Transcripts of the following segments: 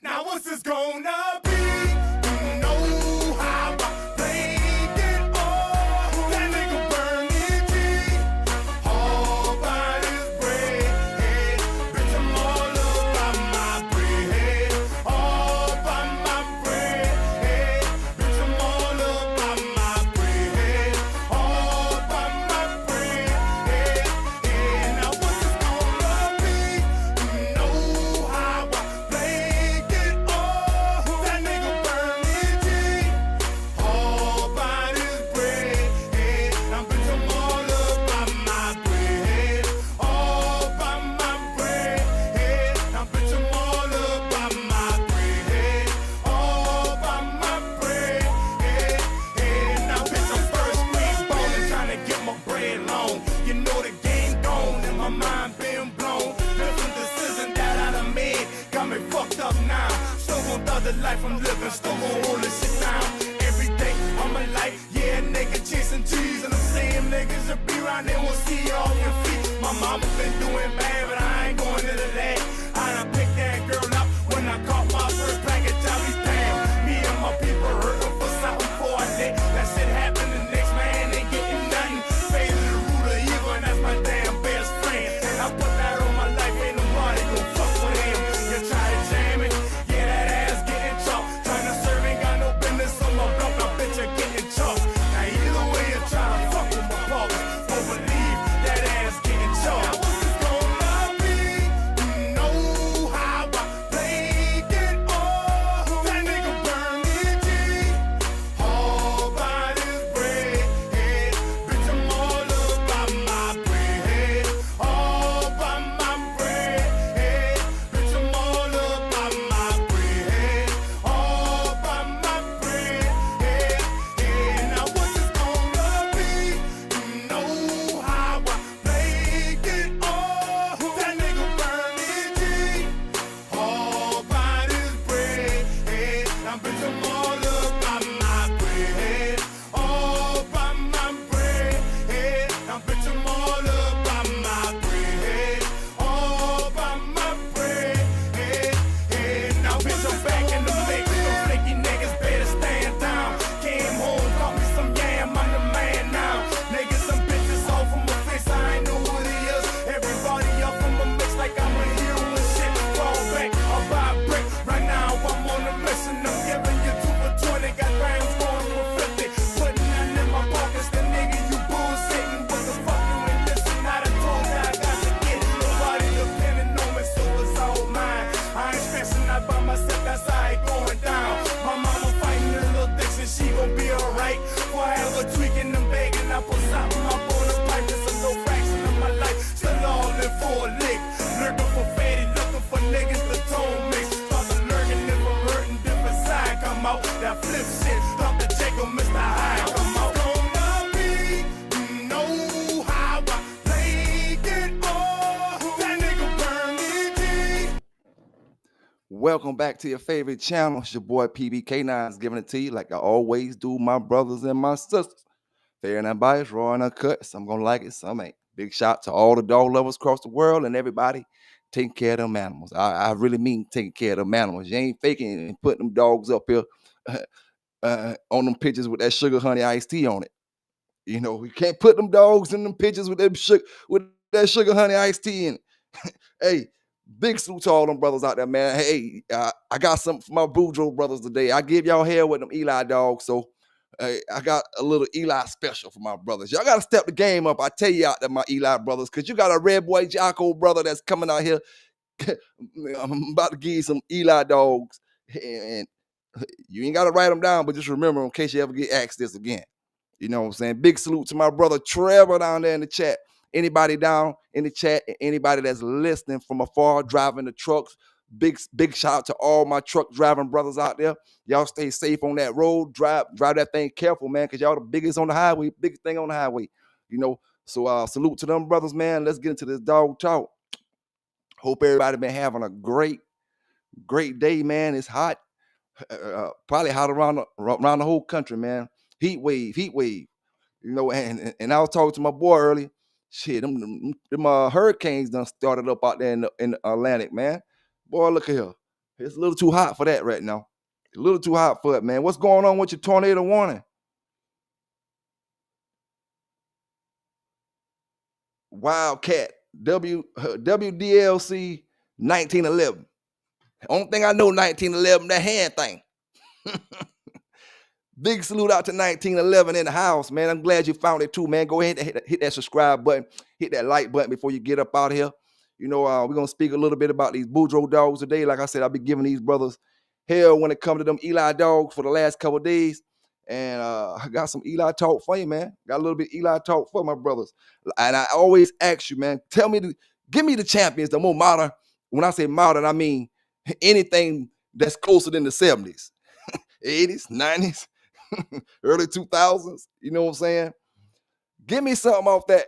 Now what's this gonna be? You know how I played it all. That nigga burn it deep. All by his bread. Bitch, I'm all up by my bread. All by my bread. Bitch, I'm all up by my bread. All by my bread. Now what's this gonna be? You know how I played it all. That nigga burn it deep. All by his bread. Now bitch, I'm all up by my bread. All by my bread. Now bitch, I'm all up by my bread. All by my bread. Now bitch, I'm first green ballin', trying to get my bread long. You know the game gone and my mind been blown. Different decisions that I done made got me fucked up now. Still gon' thug the life I'm living, still gon' hold this shit down. Every day of my life, yeah, nigga chasing G's. And the same niggas that be around, they won't see you off your feet. My mama been doing bad, but I ain't going into that. I done picked that girl up when I caught my first package. I be damn, me and my people hurting for something for a day. That shit happened, the next man ain't getting nothing. Faded the root of evil, and that's my damn best friend. I put that on my life, ain't nobody gon' fuck with him. You try to jam it, yeah, that ass getting chopped. Trying to serve, ain't got no business on my block, now bitch, you're getting chopped. Now either way you try to fuck with my pockets, won't believe that ass getting chopped. Now what's this gonna be? You know how I played it all. That nigga burn it deep. All by this bread. Bitch, I'm all up by my bread. All by my bread. Bitch, I'm all up by my bread. All by my bread. Now what's this gonna be? You know how I played it all. That nigga burn it deep. All by this bread. Now bitch, I'm all up by my bread. All by my bread. Now bitch, I'm all up by my bread. All by my bread. Now bitch, I'm back in the mix. Them flaky niggas better stand down. Came home, got me some yam, I'm the man now. Niggas, some bitches all from my face, I ain't know who it is. Everybody up from my mix like I'm a hero and shit. Fall back, I'll buy a brick. Right now I'm on a mission, I'm giving you 2 for 20. Got grams going for 50. Putting nothing in my pockets, the nigga you bullshitting. What the fuck you ain't listen? I done told you I got to get. Nobody depending on me, so it's all mine. I ain't stressing out by myself, that's how it going down. My mama fighting a little addiction, she gon' be alright. Boy, I have a tweaking and begging, I put something up on the pipe. It's a little fraction of my life, still all in for a lick. Lurking for fatty, looking for niggas to tone mix. Start to lurking if I'm hurting, different side come out. That flip shit, stop the Jacob, Mr. High come out. Gonna be, you know how I played it all. That nigga burn it deep. Welcome back to your favorite channel. It's your boy PBK9's giving it to you like I always do, my brothers and my sisters. Fair and unbiased, raw and uncut. Some gonna like it, some ain't. Big shout to all the dog lovers across the world and everybody taking care of them animals. I really mean taking care of them animals. You ain't faking and putting them dogs up here on them pictures with that sugar honey iced tea on it. You know, we can't put them dogs in them pictures with that sugar honey iced tea in it. Hey, big salute to all them brothers out there, man. Hey, I got something for my Boudreux brothers today. I give y'all hell with them Eli dogs, so I got a little Eli special for my brothers. Y'all got to step the game up. I tell you out there, my Eli brothers, because you got a red boy Jocko brother that's coming out here. I'm about to give you some Eli dogs, and you ain't got to write them down, but just remember in case you ever get asked this again. You know what I'm saying? Big salute to my brother Trevor down there in the chat. Anybody down in the chat, anybody that's listening from afar, driving the trucks, big shout out to all my truck driving brothers out there. Y'all stay safe on that road. Drive that thing careful, man, because y'all the biggest on the highway, biggest thing on the highway. You know, so salute to them brothers, man. Let's get into this dog talk. Hope everybody been having a great day, man. It's hot. Probably hot around the whole country, man. Heat wave. You know, and I was talking to my boy earlier. Shit, them hurricanes done started up out there in the Atlantic, man. Boy, look at here. It's a little too hot for that right now. A little too hot for it, man. What's going on with your tornado warning? Wildcat WDLC 1911. Only thing I know 1911, that hand thing. Big salute out to 1911 in the house, man. I'm glad you found it too, man. Go ahead and hit that subscribe button, hit that like button before you get up out of here. We're gonna speak a little bit about these Boudreux dogs today. Like I said, I've been giving these brothers hell when it comes to them Eli dogs for the last couple of days. And I got some Eli talk for you, man. Got a little bit Eli talk for my brothers. And I always ask you, man, give me the champions, the more modern. When I say modern, I mean anything that's closer than the 70s, 80s, 90s. Early 2000s, you know what I'm saying? Give me something off that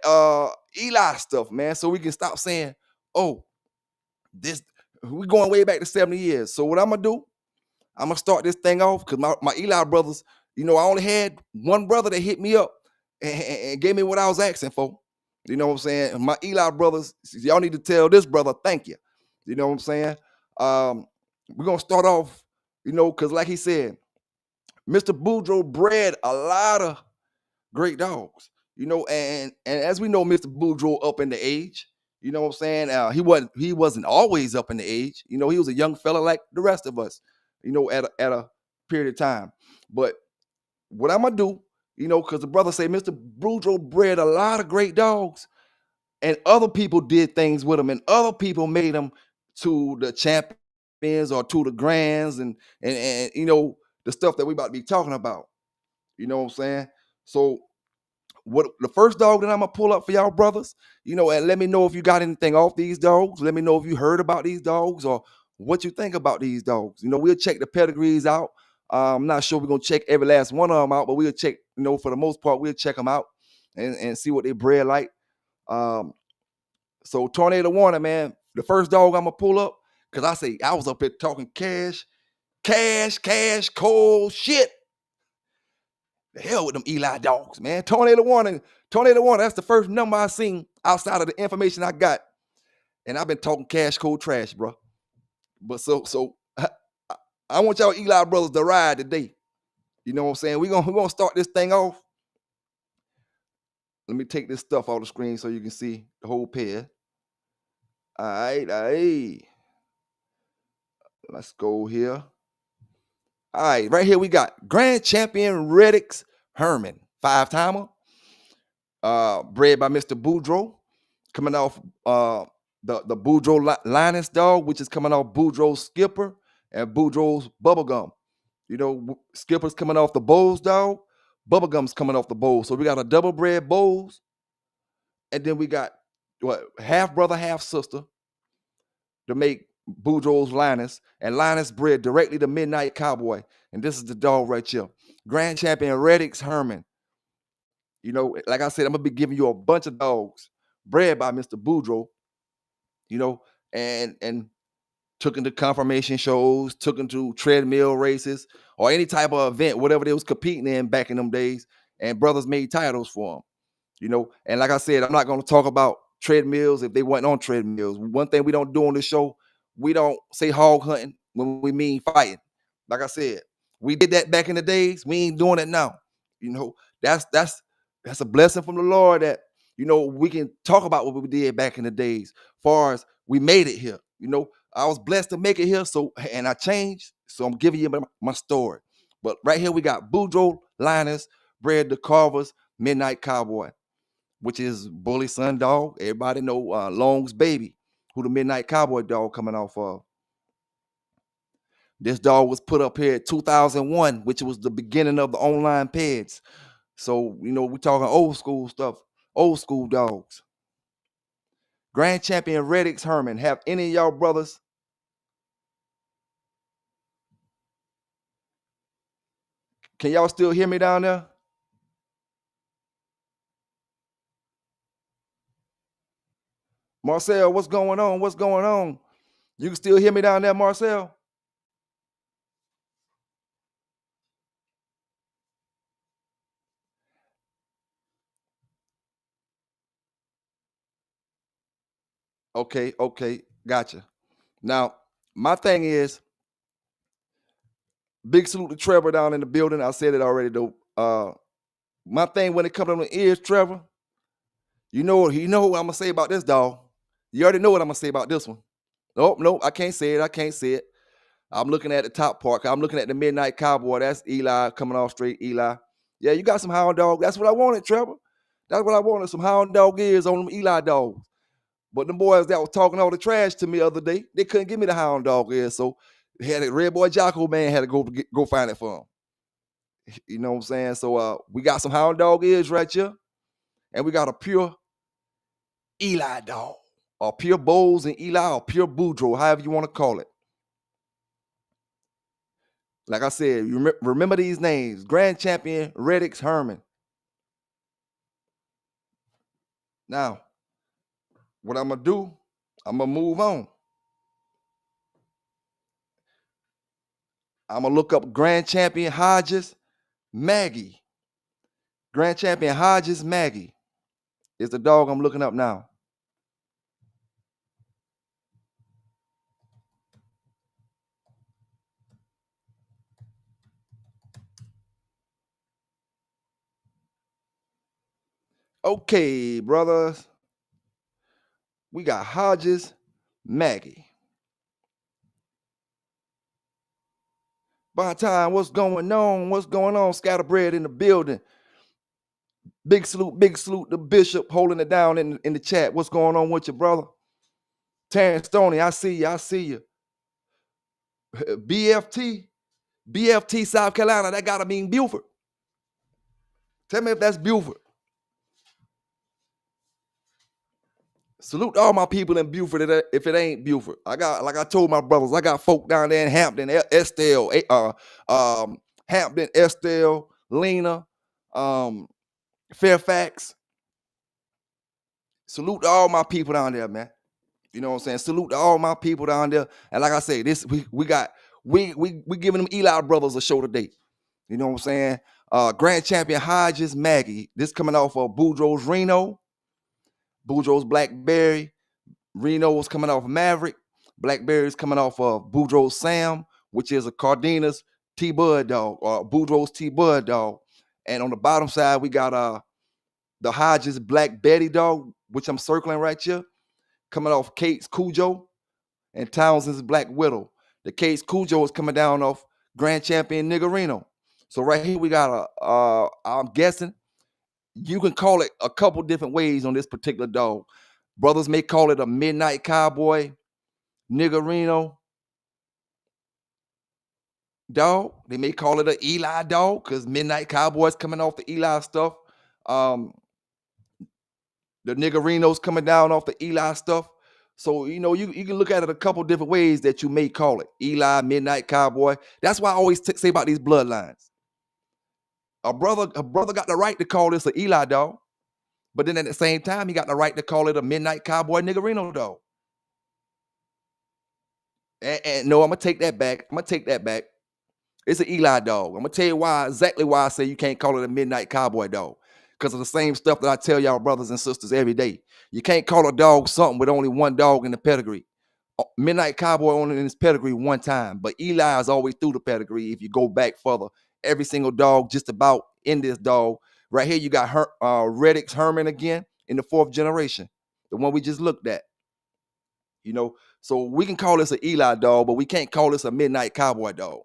Eli stuff, man, so we can stop saying, oh, this we going way back to 70 years. So what I'm gonna do, I'm gonna start this thing off because my Eli brothers, I only had one brother that hit me up and gave me what I was asking for. You know what I'm saying? My Eli brothers, y'all need to tell this brother thank you. You know what I'm saying? Um, we're gonna start off, because like he said, Mr. Boudreaux bred a lot of great dogs, and as we know, Mr. Boudreaux up in the age, you know what I'm saying? He wasn't always up in the age, he was a young fella like the rest of us, at a period of time. But what I'm gonna do, because the brother say Mr. Boudreaux bred a lot of great dogs, and other people did things with them, and other people made them to the champions or to the grands, and the stuff that we about to be talking about. You know what I'm saying? So what the first dog that I'm gonna pull up for y'all brothers, and let me know if you got anything off these dogs. Let me know if you heard about these dogs or what you think about these dogs. We'll check the pedigrees out. I'm not sure we're gonna check every last one of them out, but we'll check, for the most part, we'll check them out and see what they bred like. Um, so Tornado Warner, man, the first dog I'm gonna pull up, because I was up here talking cash, cold shit. The hell with them Eli dogs, man. Tornado Warning. That's the first number I seen outside of the information I got, and I've been talking cash cold trash, bro. But so I want y'all Eli brothers to ride today. You know what I'm saying? We're gonna start this thing off. Let me take this stuff off the screen so you can see the whole pair. All right. Let's go here. All right, right here we got Grand Champion Reddix Herman, 5-timer, bred by Mr. Boudreaux, coming off the Boudreaux Linus dog, which is coming off Boudreaux's Skipper and Boudreaux's Bubblegum. Skipper's coming off the Bowles dog, Bubblegum's coming off the Bowles. So we got a double bred Bowles, and then we got half brother, half sister to make Boudreaux's Linus, and Linus bred directly to Midnight Cowboy. And this is the dog right here, Grand Champion Reddix Herman. Like I said, I'm gonna be giving you a bunch of dogs bred by Mr. Boudreaux, and took into confirmation shows, took into treadmill races, or any type of event, whatever they was competing in back in them days, and brothers made titles for them. And like I said, I'm not going to talk about treadmills if they weren't on treadmills. One thing we don't do on this show, we don't say hog hunting when we mean fighting. Like I said, we did that back in the days. We ain't doing it now. That's that's a blessing from the Lord that we can talk about what we did back in the days. Far as we made it here, I was blessed to make it here. So, and I changed. So I'm giving you my story. But right here we got Boudreaux Linus, bred the Carver's Midnight Cowboy, which is Bully Son dog. Everybody know Long's baby, who the Midnight Cowboy dog coming off of. This dog was put up here at 2001, which was the beginning of the online peds. So, we're talking old school stuff, old school dogs. Grand Champion Reddix Herman. Have any of y'all brothers? Can y'all still hear me down there? Marcel, what's going on? What's going on? You can still hear me down there, Marcel? Okay, gotcha. Now, my thing is, Big salute to Trevor down in the building. I said it already though. My thing when it comes to the ears, Trevor, you know what I'm gonna say about this dog. You already know what I'm gonna say about this one. Nope, I can't say it. I can't say it. I'm looking at the top part. I'm looking at the Midnight Cowboy. That's Eli coming off straight. Eli. Yeah, you got some hound dog. That's what I wanted, Trevor. That's what I wanted. Some hound dog ears on them Eli dogs. But them boys that was talking all the trash to me the other day, they couldn't give me the hound dog ears. So had a Red Boy Jocko man had to go find it for him. You know what I'm saying? So we got some hound dog ears right here, and we got a pure Eli dog, or pure Bowles and Eli, or pure Boudreux, however you want to call it. Like I said, you remember these names: Grand Champion Reddix Herman. Now, what I'm gonna do? I'm gonna move on. I'm gonna look up Grand Champion Hodges Maggie. Grand Champion Hodges Maggie is the dog I'm looking up now. Okay, brothers. We got Hodges Maggie. By the time, what's going on? What's going on? Scatterbread in the building. Big salute to Bishop holding it down in the chat. What's going on with you, brother? Terrence Stoney, I see you. BFT, South Carolina, that gotta mean Buford. Tell me if that's Buford. Salute all my people in Buford if it ain't Buford. I got, like I told my brothers, I got folk down there in Hampton, Estelle, Hampton, Estelle, Lena, Fairfax. Salute to all my people down there, man. You know what I'm saying? Salute to all my people down there. And like I say, this we giving them Eli brothers a show today. You know what I'm saying? Grand Champion Hodges Maggie. This coming off of Boudreaux's Reno, Boudreaux's Blackberry. Reno was coming off of Maverick. Blackberry's coming off of Boudreaux's Sam, which is a Cardenas T-Bud dog, or Boudreaux's T-Bud dog. And on the bottom side, we got the Hodges Black Betty dog, which I'm circling right here, coming off Kate's Cujo and Townsend's Black Widow. The Kate's Cujo is coming down off Grand Champion Niggerino. So right here we got I'm guessing you can call it a couple different ways on this particular dog. Brothers may call it a Midnight Cowboy Niggerino dog. They may call it an Eli dog because Midnight Cowboy's coming off the Eli stuff. The Niggerino's coming down off the Eli stuff. So, you know, you can look at it a couple different ways that you may call it. Eli, Midnight Cowboy. That's why I always say about these bloodlines. A brother got the right to call this an Eli dog, but then at the same time, he got the right to call it a Midnight Cowboy Niggerino dog. And no, I'm gonna take that back. It's an Eli dog. I'm gonna tell you exactly why I say you can't call it a Midnight Cowboy dog. Because of the same stuff that I tell y'all brothers and sisters every day. You can't call a dog something with only one dog in the pedigree. Midnight Cowboy only in his pedigree one time, but Eli is always through the pedigree. If you go back further, every single dog just about in this dog. Right here, you got Reddix Herman again in the 4th generation, the one we just looked at. You know, so we can call this an Eli dog, but we can't call this a Midnight Cowboy dog.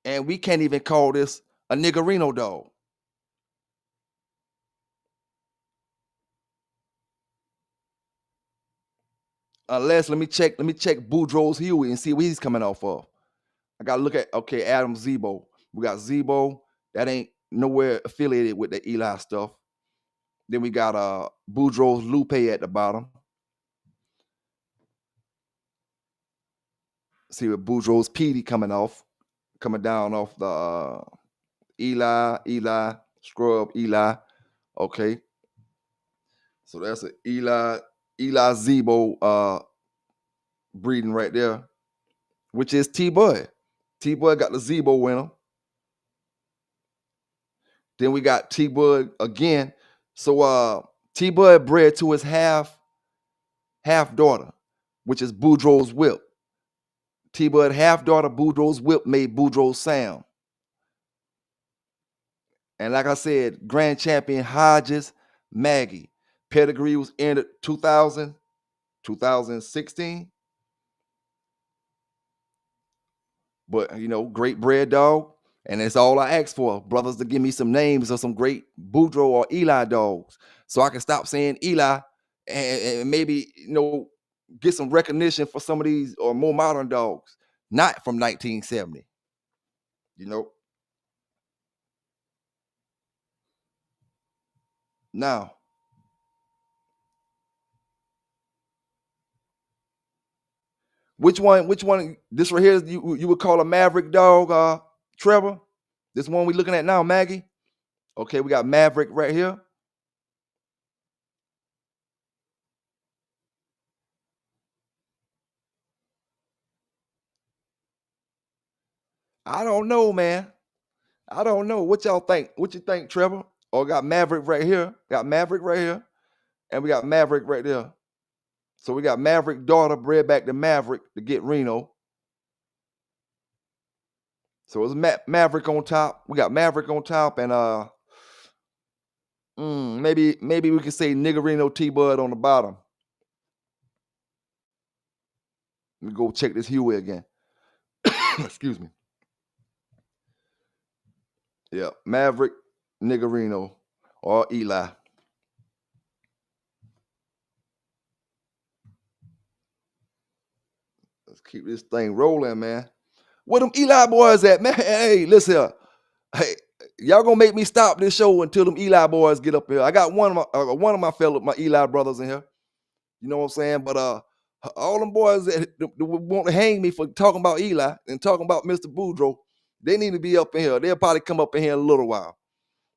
And we can't even call this a Niggerino dog. Unless let me check Boudreaux's Huey and see what he's coming off of. I gotta look at Adam Zebo. We got Zebo, that ain't nowhere affiliated with the Eli stuff. Then we got Boudreaux's Lupe at the bottom. See what Boudreaux's Petey coming down off the Eli, Scrub Eli. Okay. So that's an Eli Zebo breeding right there, which is T-Bud. T-Bud got the Zebo winner. Then we got T-Bud again. So T-Bud bred to his half daughter, which is Boudreaux's Whip. T-Bud half daughter Boudreaux's whip made Boudreaux sound. And like I said, grand champion Hodges Maggie. Pedigree was entered 2000, 2016. But great bred dog. And that's all I asked for, brothers, to give me some names of some great Boudreaux or Eli dogs, so I can stop saying Eli and maybe get some recognition for some of these or more modern dogs, not from 1970. You know. Now, which one? Which one? This right here, you would call a Maverick dog, Trevor? This one we looking at now, Maggie? Okay, we got Maverick right here. I don't know, man. I don't know. What y'all think? What you think, Trevor? Oh, got Maverick right here. Got Maverick right here. And we got Maverick right there. So we got Maverick daughter bred back to Maverick to get Reno. So it's Maverick on top. We got Maverick on top, and maybe we could say Niggerino T-Bud on the bottom. Let me go check this Huey again. Excuse me. Yeah, Maverick, Niggerino, or Eli. Let's keep this thing rolling, man. Where them Eli boys at, man? Hey, listen here. Hey, y'all gonna make me stop this show until them Eli boys get up here. I got one of my Eli brothers in here. You know what I'm saying? But all them boys that want to hang me for talking about Eli and talking about Mr. Boudreaux, they need to be up in here. They'll probably come up in here in a little while.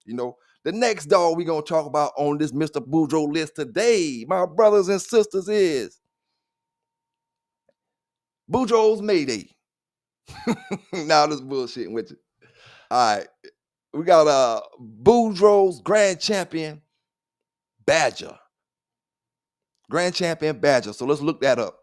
The next dog we gonna talk about on this Mr. Boudreaux list today, my brothers and sisters, is Boudreaux's Mayday. Now this bullshitting with you. All right. We got Boudreaux's Grand Champion Badger. Grand Champion Badger. So let's look that up.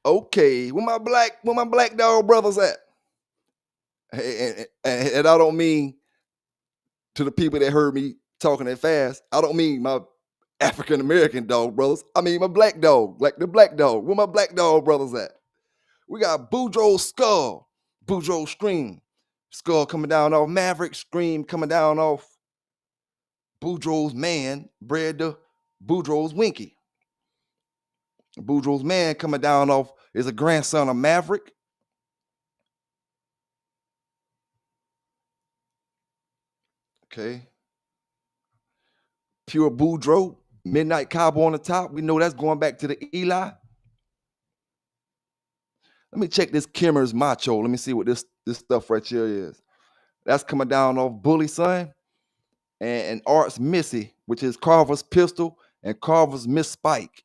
Okay, where my black dog brothers at? And I don't mean to the people that heard me talking that fast. I don't mean my African American dog brothers. I mean my black dog, like the black dog. Where my black dog brothers at? We got Boudreaux's Skull, Boudreaux's Scream. Skull coming down off Maverick, Scream coming down off Boudreaux's Man, bred to Boudreaux's Winky. Boudreaux's Man coming down off is a grandson of Maverick. Okay. Pure Boudreaux, Midnight Cowboy on the top. We know that's going back to the Eli. Let me check this Kimmer's Macho. Let me see what this stuff right here is. That's coming down off Bully Son and Art's Missy, which is Carver's Pistol and Carver's Miss Spike.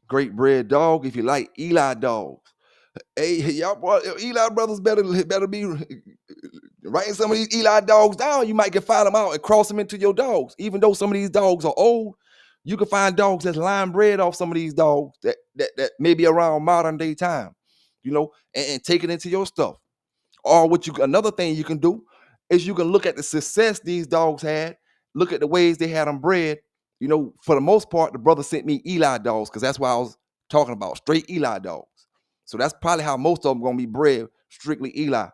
Great bred dog if you like Eli dogs. Hey, y'all, Eli brothers better be writing some of these Eli dogs down. You might can find them out and cross them into your dogs. Even though some of these dogs are old, you can find dogs that's line bred off some of these dogs that may be around modern day time, and take it into your stuff. Or another thing you can do is you can look at the success these dogs had, look at the ways they had them bred. For the most part, the brother sent me Eli dogs because that's what I was talking about, straight Eli dogs. So that's probably how most of them gonna be bred, strictly Eli.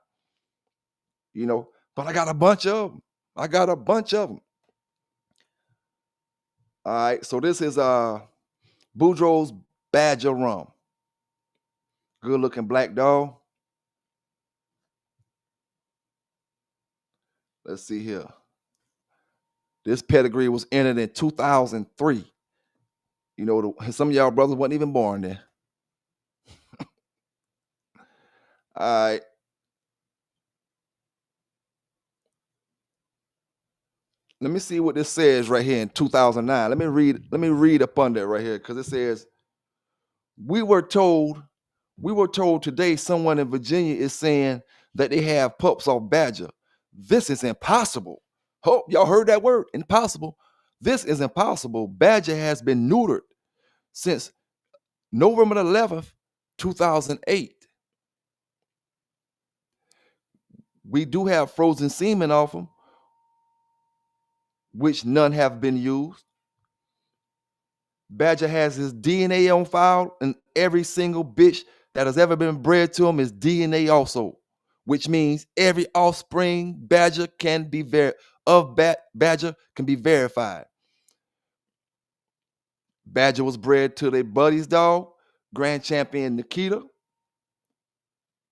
But I got a bunch of them. All right, so this is Boudreaux's Badger Rum. Good looking black dog. Let's see here. This pedigree was entered in 2003. Some of y'all brothers wasn't even born then. All right. Let me see what this says right here in 2009. Let me read up under it right here because it says We were told today someone in Virginia is saying that they have pups off Badger. This is impossible. Hope y'all heard that word, impossible. This is impossible. Badger has been neutered since November 11th, 2008. We do have frozen semen off them, which none have been used. Badger has his DNA on file, and every single bitch that has ever been bred to him is DNA also, which means every offspring Badger can be Badger can be verified. Badger was bred to their buddy's dog, Grand Champion Nikita,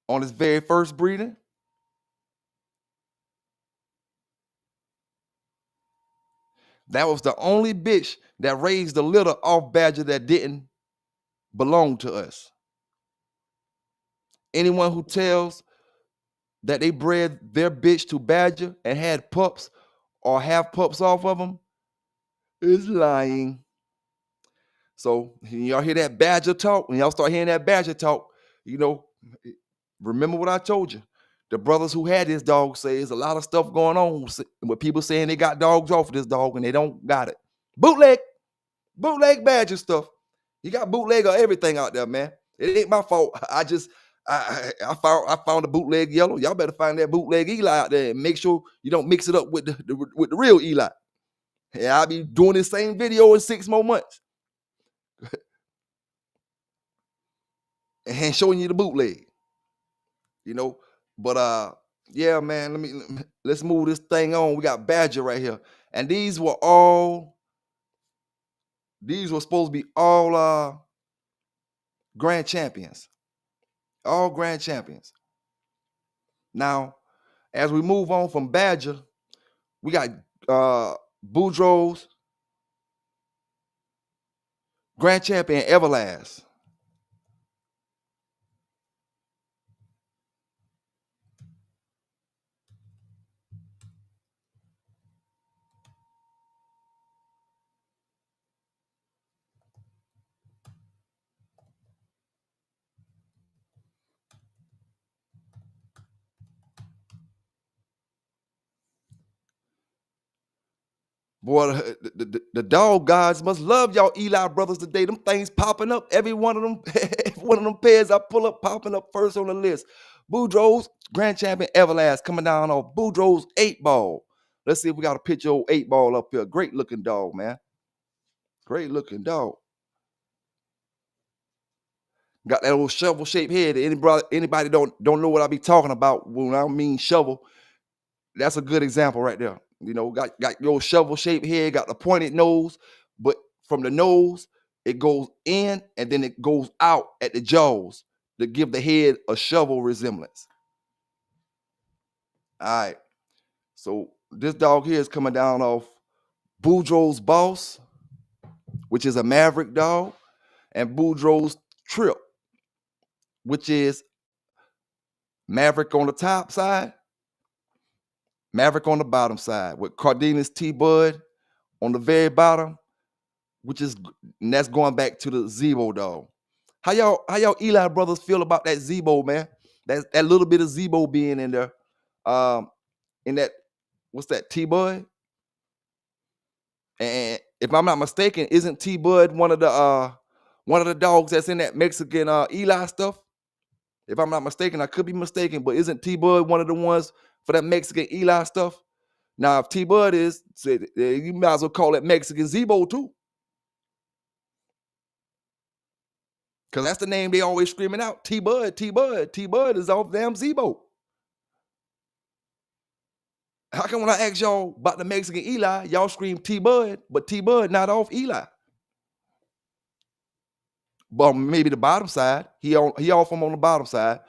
on his very first breeding. That was the only bitch that raised the litter off Badger that didn't belong to us. Anyone who tells that they bred their bitch to Badger and had pups or have pups off of them is lying. So y'all hear that Badger talk, when y'all start hearing that Badger talk, remember what I told you. The brothers who had this dog say there's a lot of stuff going on with people saying they got dogs off of this dog and they don't got it. Bootleg Badger stuff. You got bootleg of everything out there, man. It ain't my fault. I found a bootleg yellow. Y'all better find that bootleg Eli out there and make sure you don't mix it up with the real Eli. Yeah, I'll be doing this same video in 6 more months and showing you the bootleg. But yeah, man. Let's move this thing on. We got Badger right here, and these were supposed to be all grand champions. All grand champions. Now, as we move on from Badger, we got Boudreaux's grand champion Everlast. Boy, the dog gods must love y'all Eli brothers today. Them things popping up. Every one of them, every one of them pairs I pull up popping up first on the list. Boudreaux's grand champion Everlast coming down off Boudreaux's 8-ball. Let's see if we got a picture of 8-ball up here. Great looking dog, man. Great looking dog. Got that little shovel shaped head. Anybody don't know what I be talking about when I mean shovel. That's a good example right there. Got your shovel shaped head, got the pointed nose, but from the nose, it goes in and then it goes out at the jaws to give the head a shovel resemblance. All right. So this dog here is coming down off Boudreaux's Boss, which is a Maverick dog, and Boudreaux's Trip, which is Maverick on the top side, Maverick on the bottom side, with Cardenas T-Bud on the very bottom, and that's going back to the Zebo dog. How y'all Eli brothers feel about that Zebo, man? That little bit of Zebo being in there. In that, what's that, T-Bud? And if I'm not mistaken, isn't T-Bud one of the dogs that's in that Mexican Eli stuff? If I'm not mistaken, I could be mistaken, but isn't T-Bud one of the ones for that Mexican Eli stuff? Now, if T-Bud is, you might as well call it Mexican Zebo too. Because that's the name they always screaming out. T-Bud, T-Bud. T-Bud is off damn Zebo. How come when I ask y'all about the Mexican Eli, y'all scream T-Bud, but T-Bud not off Eli? But maybe the bottom side. He off him on the bottom side.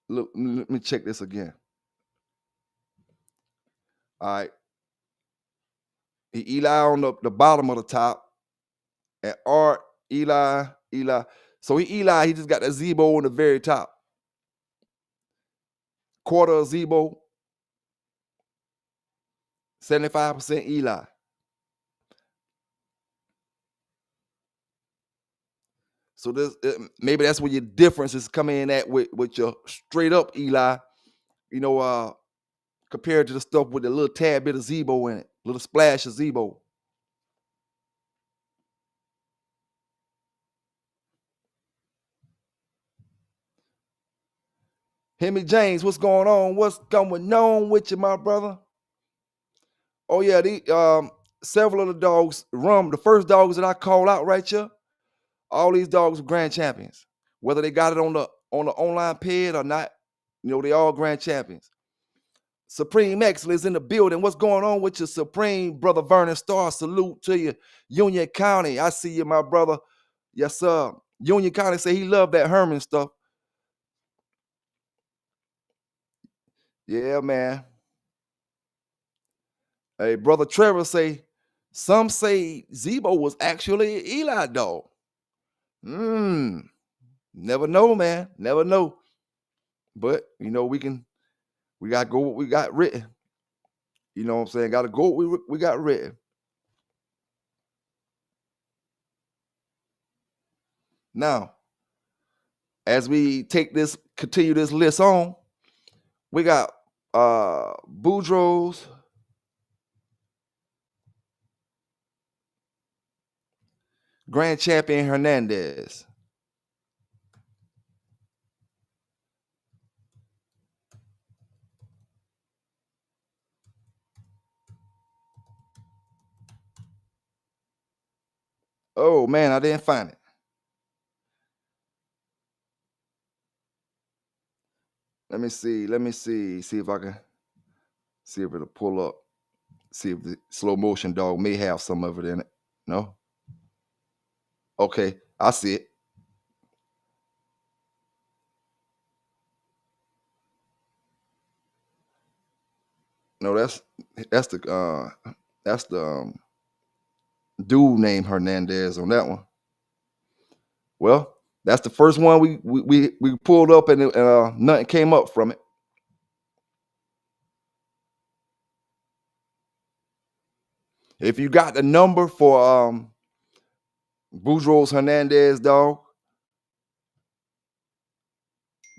Look, let me check this again. All right. Eli on the bottom of the top. And Art, Eli. So Eli, he just got that Zebo on the very top. Quarter of Zebo. 75% Eli. So this maybe that's where your differences come in at with your straight up Eli, you know, compared to the stuff with a little tad bit of Zebo in it, little splash of Zebo. Hemi James, what's going on? What's going on with you, my brother? Oh yeah, several of the dogs, the first dogs that I call out right here, all these dogs are grand champions. Whether they got it on the online pad or not, they all grand champions. Supreme Excellence in the building. What's going on with your Supreme, brother Vernon Starr? Salute to you, Union County. I see you, my brother. Yes, sir. Union County say he loved that Herman stuff. Yeah, man. Hey, brother Trevor say, some say Zebo was actually an Eli dog. Never know, man. Never know. But we gotta go what we got written. You know what I'm saying? Gotta go what we got written. Now, as we continue this list on, we got Boudreaux's grand champion Hernandez. Oh man, I didn't find it. Let me see. See if I can see if it'll pull up. See if the slow motion dog may have some of it in it. No? Okay, I see it. No, that's the dude named Hernandez on that one. Well, that's the first one we pulled up and nothing came up from it. If you got the number for Boudreaux's Hernandez dog,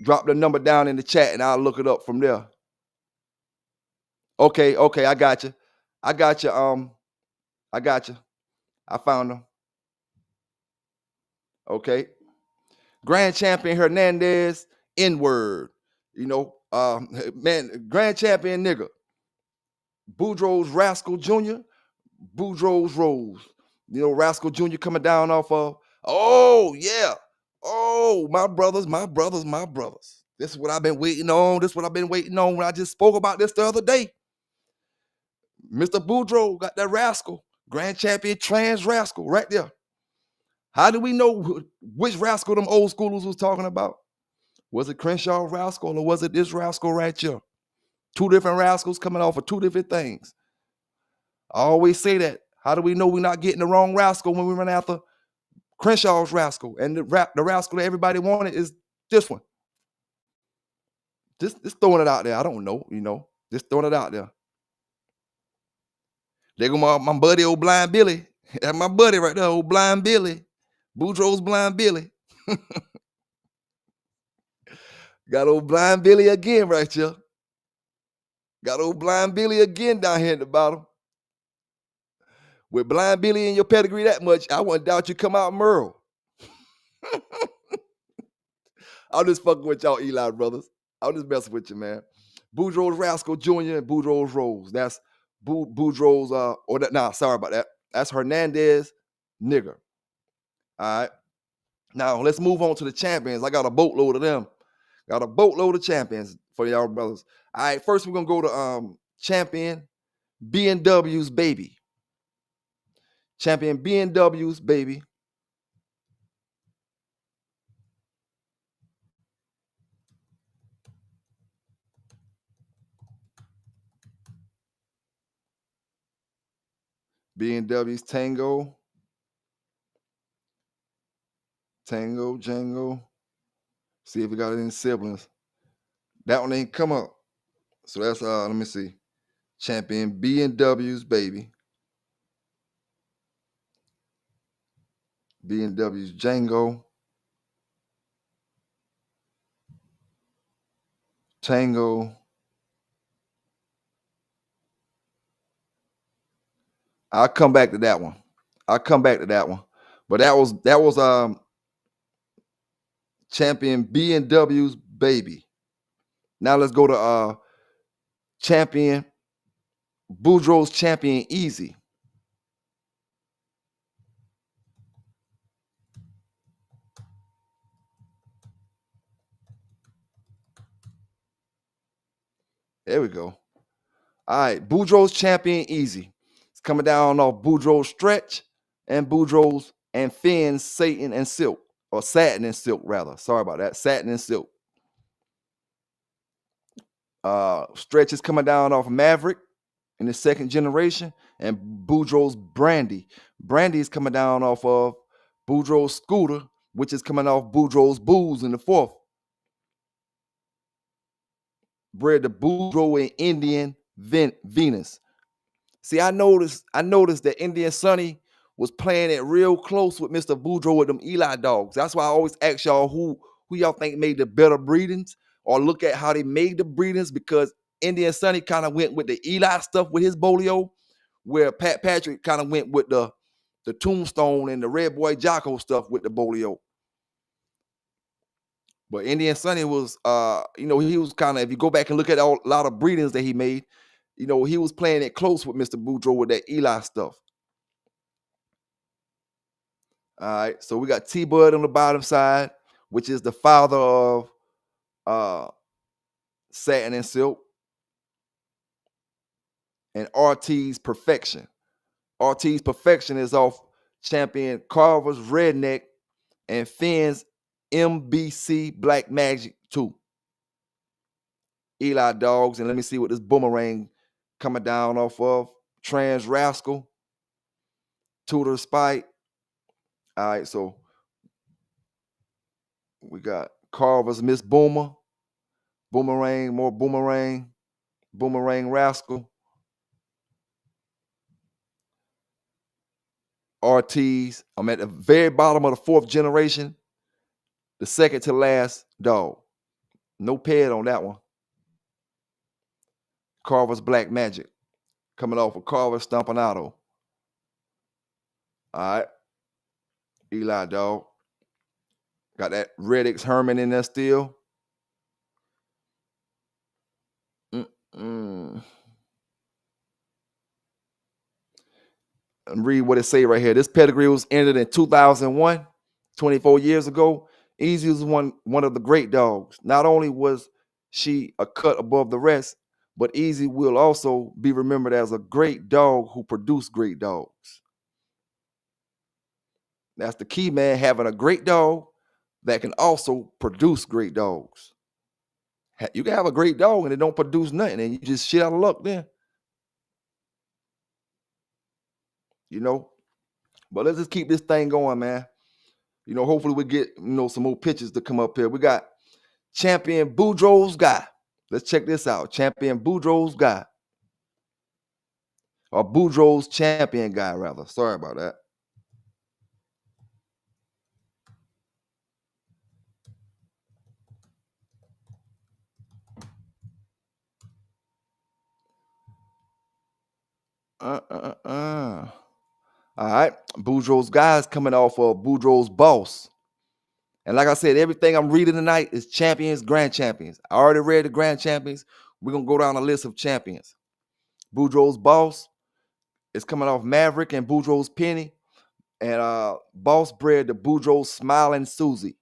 drop the number down in the chat and I'll look it up from there. Okay, I got you. I got you. I got you. I found them. Okay. Grand champion Hernandez, N-word. Man, grand champion nigga. Boudreaux's Rascal Jr., Boudreaux's Rose. Rascal Jr. coming down off of, oh, yeah. Oh, my brothers. This is what I've been waiting on. When I just spoke about this the other day. Mr. Boudreaux got that Rascal, grand champion trans Rascal right there. How do we know which Rascal them old schoolers was talking about? Was it Crenshaw Rascal or was it this Rascal right here? Two different Rascals coming off of two different things. I always say that. How do we know we're not getting the wrong Rascal when we run after Crenshaw's Rascal? And the Rascal that everybody wanted is this one. Just throwing it out there. I don't know, just throwing it out there. There go my buddy, old Blind Billy. That's my buddy right there, old Blind Billy. Boudreaux's Blind Billy. Got old Blind Billy again right here. Got old Blind Billy again down here at the bottom. With Blind Billy in your pedigree that much, I wouldn't doubt you come out Merle. I'm just fucking with y'all, Eli brothers. I'm just messing with you, man. Boudreaux's Rascal Jr. and Boudreaux's Rose. That's Boudreaux's, sorry about that. That's Hernandez nigger. All right. Now let's move on to the champions. I got a boatload of them. Got a boatload of champions for y'all brothers. All right, first we're gonna go to champion BNW's baby. Champion BNW's baby. BNW's Tango. Django. See if we got any siblings. That one ain't come up. So that's let me see. Champion B&W's, baby. B&W's Django. Tango. I'll come back to that one. But that was champion B&W's, baby. Now let's go to champion Boudreaux's champion easy. There we go. All right, Boudreaux's champion easy. It's coming down off Boudreaux's stretch and Boudreaux's and Finn's Satan and Silk, or Satin and Silk rather. Sorry about that. Satin and Silk. Stretch is coming down off Maverick in the second generation, and Boudreaux's Brandy. Brandy is coming down off of Boudreaux's Scooter, which is coming off Boudreaux's Booze in the fourth. Bred the Boudreaux and Indian Venus. See, I noticed that Indian Sonny was playing it real close with Mr. Boudreaux with them Eli dogs. That's why I always ask y'all who y'all think made the better breedings, or look at how they made the breedings, because Indian Sonny kind of went with the Eli stuff with his Bolio, where Pat Patrick kind of went with the Tombstone and the Red Boy Jocko stuff with the Bolio. But Indian Sonny was, he was kind of, if you go back and look at a lot of breedings that he made, he was playing it close with Mr. Boudreaux with that Eli stuff. All right, so we got T-Bud on the bottom side, which is the father of Satin and Silk, and RT's Perfection. RT's Perfection is off champion Carver's Redneck and Finn's MBC Black Magic 2. Eli dogs, and let me see what this Boomerang coming down off of. Trans Rascal, Tudor Spite. All right, so we got Carver's Miss Boomer, Boomerang, more Boomerang, Boomerang Rascal, RT's. I'm at the very bottom of the fourth generation, the second to last dog. No ped on that one. Carver's Black Magic, coming off of Carver's Stompanato. All right. Eli dog. Got that Red X Herman in there still. And read what it say right here. This pedigree was entered in 2001, 24 years ago. Easy was one of the great dogs. Not only was she a cut above the rest, but Easy will also be remembered as a great dog who produced great dogs. That's the key, man, having a great dog that can also produce great dogs. You can have a great dog and it don't produce nothing, and you just shit out of luck then. But let's just keep this thing going, man. Hopefully we get, some more pictures to come up here. We got champion Boudreaux's guy. Let's check this out. Champion Boudreaux's guy. Or Boudreaux's champion guy, rather. Sorry about that. All right. Boudreaux's guy is coming off of Boudreaux's boss. And like I said, everything I'm reading tonight is champions, grand champions. I already read the grand champions. We're going to go down a list of champions. Boudreaux's boss is coming off Maverick and Boudreaux's Penny. And boss bred the Boudreaux's Smiling Susie.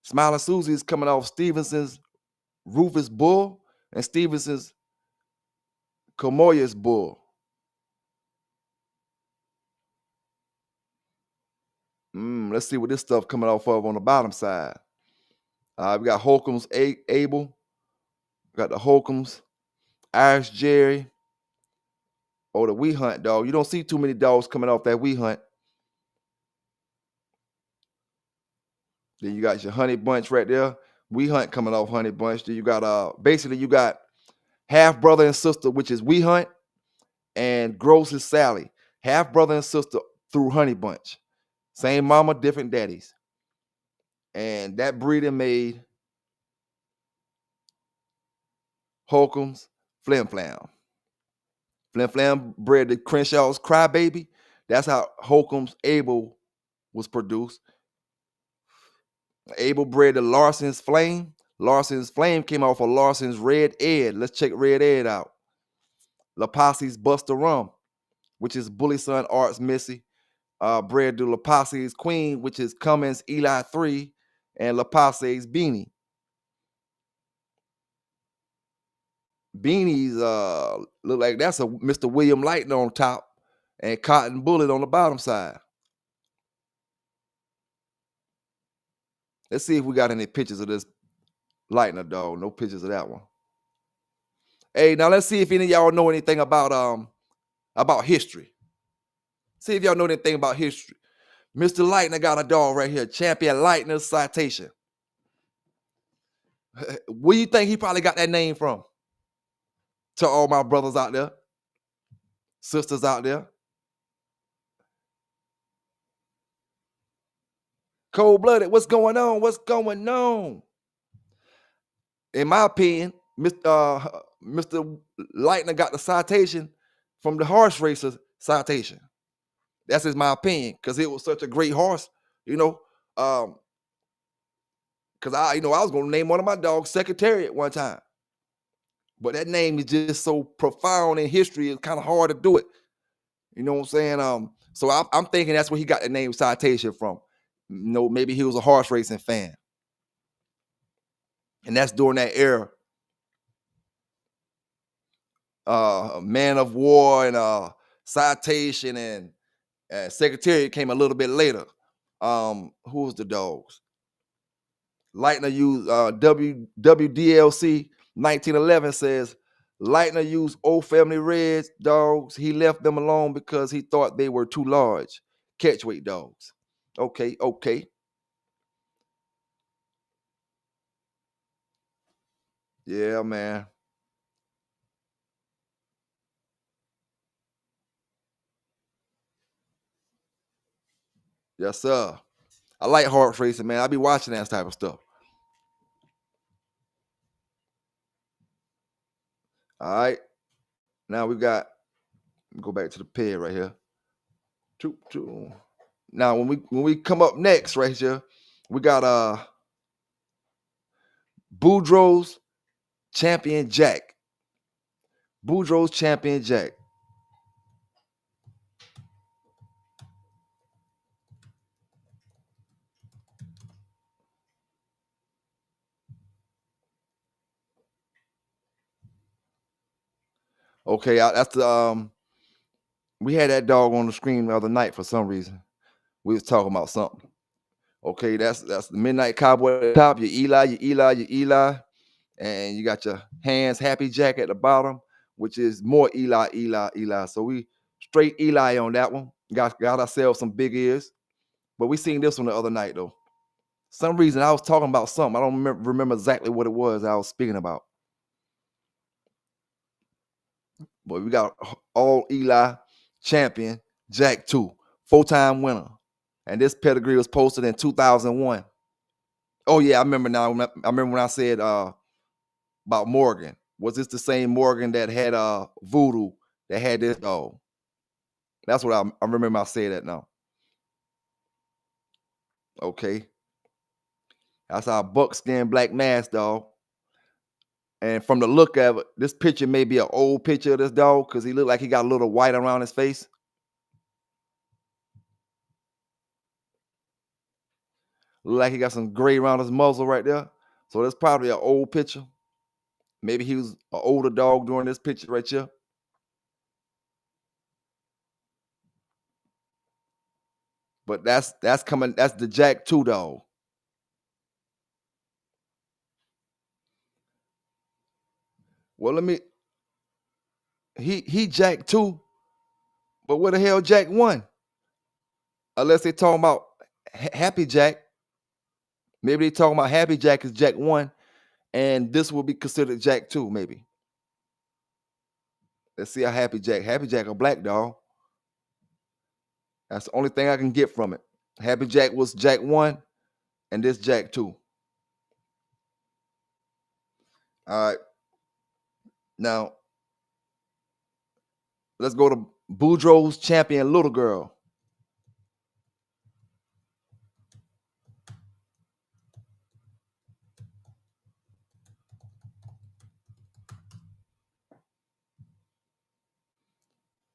Smiling Susie is coming off Stevenson's Rufus Bull and Stevenson's Comoyas Bull. Let's see what this stuff coming off of on the bottom side. We got Holcomb's Abel. We got the Holcomb's Irish Jerry. Oh, the We Hunt dog. You don't see too many dogs coming off that We Hunt. Then you got your Honey Bunch right there. We Hunt coming off Honey Bunch. Then you got basically you got Half brother and sister, which is We Hunt, and Gross is Sally. Half brother and sister through Honey Bunch. Same mama, different daddies. And that breeding made Holcomb's Flim Flam. Flim Flam bred the Crenshaw's Crybaby. That's how Holcomb's Abel was produced. Abel bred the Larson's Flame. Larson's Flame came off of Larson's Red Ed. Let's check Red Ed out. La Posse's Buster Rum, which is Bully Son Arts Missy. Bred to La Posse's Queen, which is Cummins Eli 3, and La Posse's Beanie. Beanies look like that's a Mr. William Lightning on top and Cotton Bullet on the bottom side. Let's see if we got any pictures of this Lightner dog. No pictures of that one. Hey, now let's see if any of y'all know anything about history. See if y'all know anything about history. Mr. Lightner got a dog right here, Champion Lightner Citation. Where you think he probably got that name from? To all my brothers out there, sisters out there. Cold-blooded, what's going on? What's going on? In my opinion, Mr. Lightner got the citation from the horse racer citation. That's just my opinion, because it was such a great horse, because I was going to name one of my dogs Secretariat one time. But that name is just so profound in history, it's kind of hard to do it. You know what I'm saying? So I'm thinking that's where he got the name Citation from. Maybe he was a horse racing fan. And that's during that era. Man of War and Citation and Secretariat came a little bit later. Who was the dogs? Lightner used WDLC 1911 says Lightner used Old Family Reds dogs. He left them alone because he thought they were too large. Catchweight dogs. Okay. Yeah, man. Yes, sir. I like horse racing, man. I be watching that type of stuff. All right. Now we got, go back to the peg right here. Two. Now when we come up next right here, we got Boudreaux's Champion Jack. Boudreaux's Champion Jack. Okay, that's the we had that dog on the screen the other night for some reason. We was talking about something. Okay, that's the Midnight Cowboy at the top, your Eli, and you got your hands Happy Jack at the bottom, which is more Eli. So we straight Eli on that one. Got ourselves some big ears. But we seen this one the other night though. Some reason I was talking about something. I don't remember exactly what it was I was speaking about. But we got all Eli champion Jack 2, 4-time winner. And this pedigree was posted in 2001. Oh yeah, I remember now. I remember when I said about Morgan. Was this the same Morgan that had Voodoo that had this dog? That's what I remember. I said that now. Okay, that's our buckskin black mask dog. And from the look of it, this picture may be an old picture of this dog because he looked like he got a little white around his face. Look like he got some gray around his muzzle right there. So that's probably an old picture. Maybe he was an older dog during this picture right here. But that's coming. That's the Jack 2 dog. Well, he Jack 2, but where the hell Jack 1? Unless they talking about Happy Jack. Maybe they talking about Happy Jack is Jack 1, and this will be considered Jack 2, maybe. Let's see a Happy Jack. Happy Jack a black dog. That's the only thing I can get from it. Happy Jack was Jack 1 and this Jack 2. All right. Now, let's go to Boudreaux's champion little girl.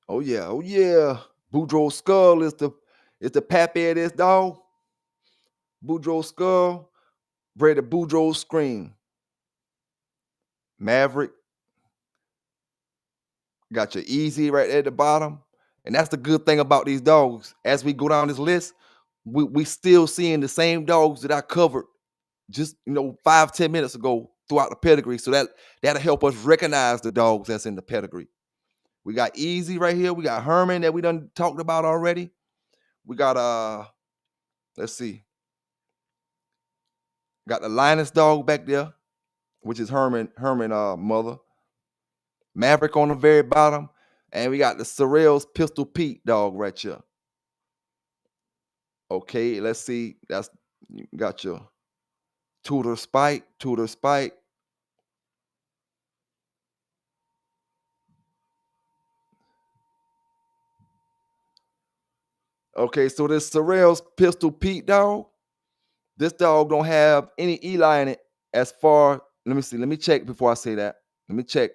Oh yeah, oh yeah. Boudreaux's skull is the pappy of this dog. Boudreaux's skull, bred the Boudreaux's scream. Maverick got your easy right at the bottom. And that's the good thing about these dogs. As we go down this list, we still seeing the same dogs that I covered just 5-10 minutes ago throughout the pedigree. So that'll help us recognize the dogs that's in the pedigree. We got Easy right here. We got Herman that we done talked about already. We got let's see. Got the Linus dog back there, which is Herman mother. Maverick on the very bottom. And we got the Sorrell's Pistol Pete dog right here. Okay, let's see. That's you got your Tudor Spike. Okay, so this Sorrell's Pistol Pete dog. This dog don't have any Eli in it as far. Let me see. Let me check before I say that. Let me check.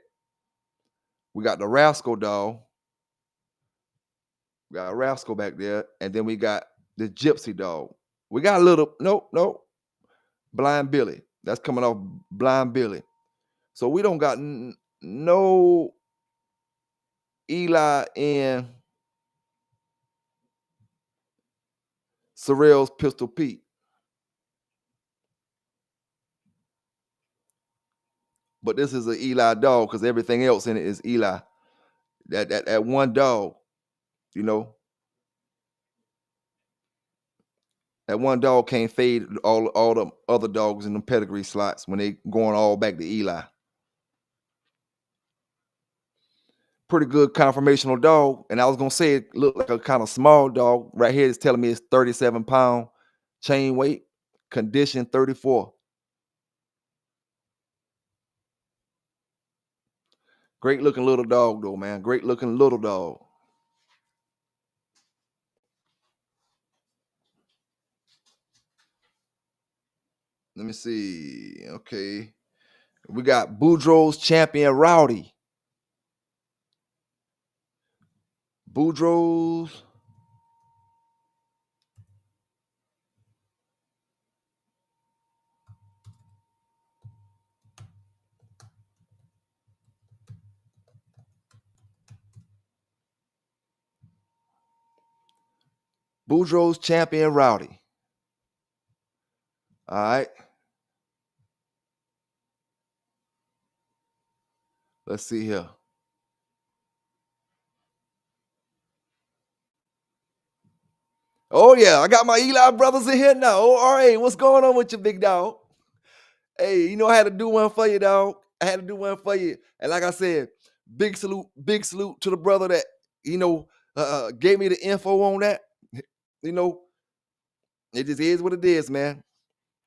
We got the Rascal dog. We got a Rascal back there. And then we got the Gypsy dog. We got a little, nope. Blind Billy. That's coming off Blind Billy. So we don't got no Eli in Sorrell's Pistol Pete. But this is an Eli dog because everything else in it is Eli. That one dog, that one dog can't fade all the other dogs in the pedigree slots when they going all back to Eli. Pretty good conformational dog. And I was gonna say it looked like a kind of small dog. Right here it's telling me it's 37-pound chain weight, condition 34. Great looking little dog though, man. Great looking little dog. Let me see. Okay. We got Boudreaux's champion Rowdy. Boudreaux's champion Rowdy. All right. Let's see here. Oh yeah, I got my Eli brothers in here now. Oh, all right, what's going on with you, big dog? Hey, I had to do one for you, dog. I had to do one for you. And like I said, big salute to the brother that, gave me the info on that. It just is what it is, man.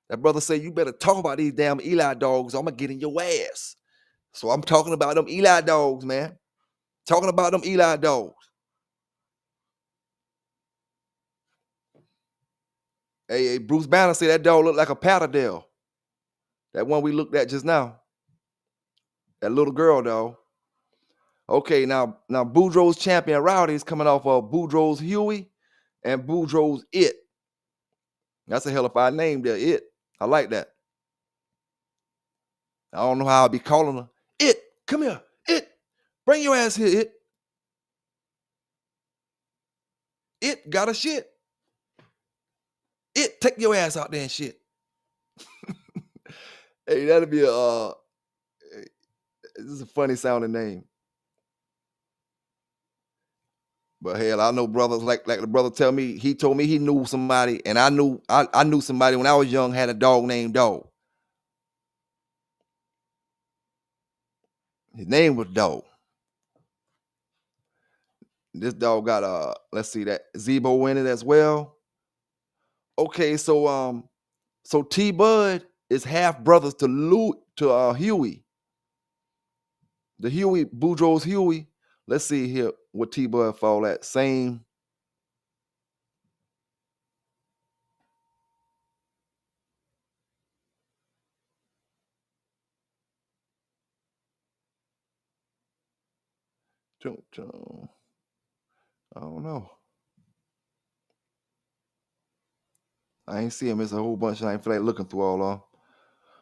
That brother say, you better talk about these damn Eli dogs. I'm going to get in your ass. So I'm talking about them Eli dogs, man. Talking about them Eli dogs. Hey, Bruce Banner said that dog looked like a Patterdale. That one we looked at just now. That little girl, dog. Okay, now Boudreaux's champion Rowdy is coming off of Boudreaux's Huey and Boudreaux's It. That's a hellified name there, It. I like that. I don't know how I'll be calling her. It, come here. It, bring your ass here, It. It got a shit. It, take your ass out there and shit. Hey, that'll be this is a funny sounding name. But hell, I know brothers like the brother he told me he knew somebody, and I knew somebody when I was young had a dog named Dog. His name was Dog. This dog got let's see that Zebo in it as well. Okay, so T Bud is half brothers to Huey. The Huey, Boudreaux's Huey. Let's see here what T Bud fall at. Same. I don't know. I ain't see him. It's a whole bunch. I ain't feel like looking through all of them.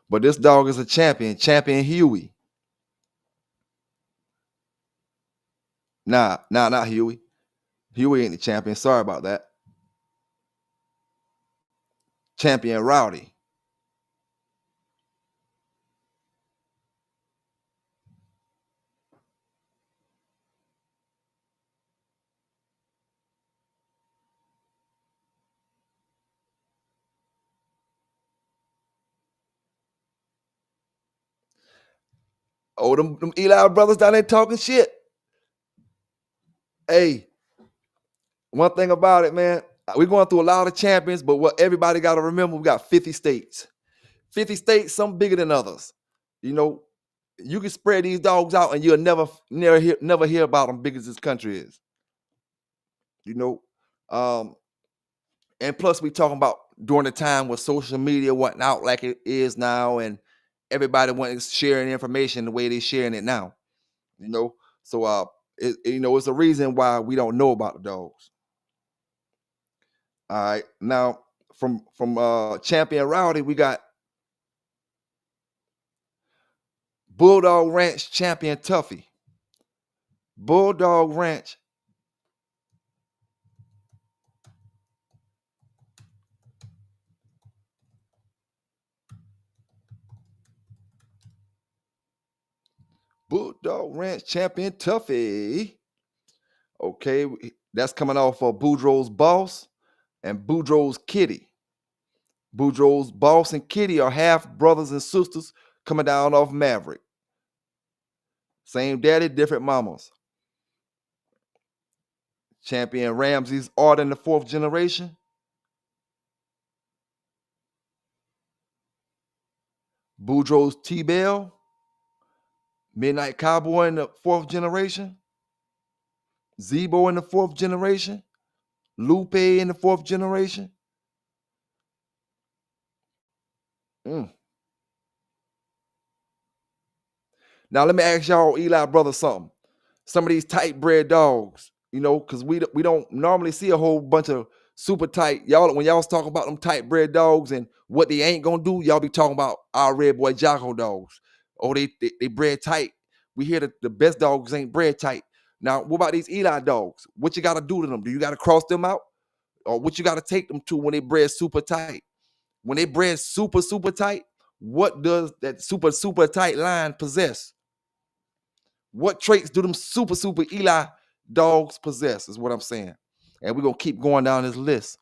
But this dog is a champion Huey. Nah, not Huey. Huey ain't the champion. Sorry about that. Champion Rowdy. Oh, them Eli brothers down there talking shit. Hey, one thing about it, man, we're going through a lot of champions, but what everybody got to remember, we got 50 states. 50 states, some bigger than others. You know, you can spread these dogs out and you'll never hear about them big as this country is. You know, and plus we talking about during the time with social media wasn't out like it is now, and everybody wasn't sharing information the way they sharing it now. You know, so it's a reason why we don't know about the dogs. All right, now from Champion Rowdy, we got Bulldog Ranch Champion Tuffy. Bulldog Ranch. Bulldog Ranch Champion Tuffy. Okay, that's coming off of Boudreaux's Boss and Boudreaux's Kitty. Boudreaux's Boss and Kitty are half brothers and sisters coming down off Maverick. Same daddy, different mamas. Champion Ramsey's Art in the fourth generation. Boudreaux's T-Bell. Midnight Cowboy in the fourth generation. Zebo in the fourth generation. Lupe in the fourth generation. Mm. Now let me ask y'all, Eli brother, something. Some of these tight bred dogs, you know, because we don't normally see a whole bunch of super tight. Y'all, when y'all talk about them tight bred dogs and what they ain't gonna do, y'all be talking about our red boy Jocko dogs. Oh, they bred tight. We hear that the best dogs ain't bred tight. Now, what about these Eli dogs? What you gotta do to them? Do you gotta cross them out? Or what you gotta take them to when they bred super tight? When they bred super tight, what does that super tight line possess? What traits do them super Eli dogs possess is what I'm saying. And we're going to keep going down this list.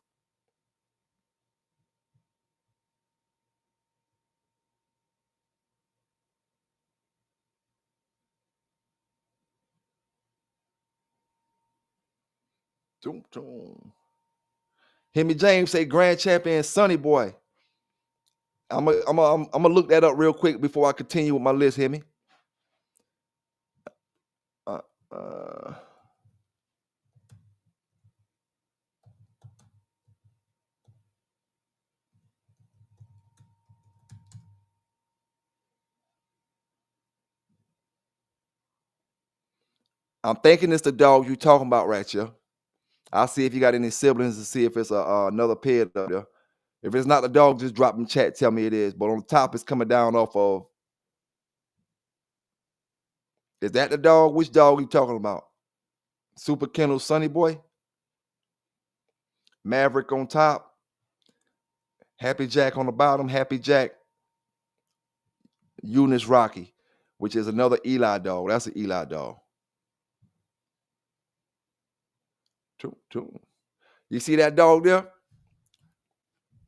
Hemi James say grand champion Sonny Boy. I'm gonna look that up real quick before I continue with my list, Hemi. I'm thinking it's the dog you talking about right here. I'll see if you got any siblings to see if it's another pet up there. If it's not the dog, just drop in chat. Tell me it is. But on the top, it's coming down off of. Is that the dog? Which dog you talking about? Super Kennel Sonny Boy? Maverick on top. Happy Jack on the bottom. Happy Jack. Eunice Rocky, which is another Eli dog. That's an Eli dog. You see that dog there?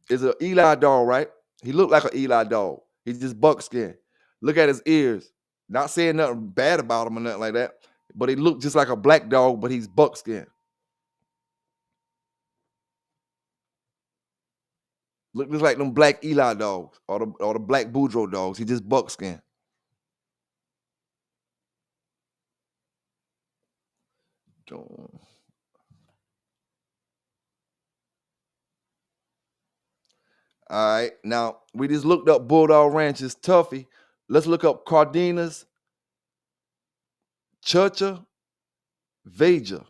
It's an Eli dog, right? He looked like an Eli dog. He's just buckskin. Look at his ears. Not saying nothing bad about him or nothing like that. but he looked just like a black dog, but he's buckskin. Look just like them black Eli dogs or the black Boudreux dogs. He just buckskin. All right, now we just looked up Bulldog Ranch's Tuffy. Let's look up Cardenas Churcha Vaja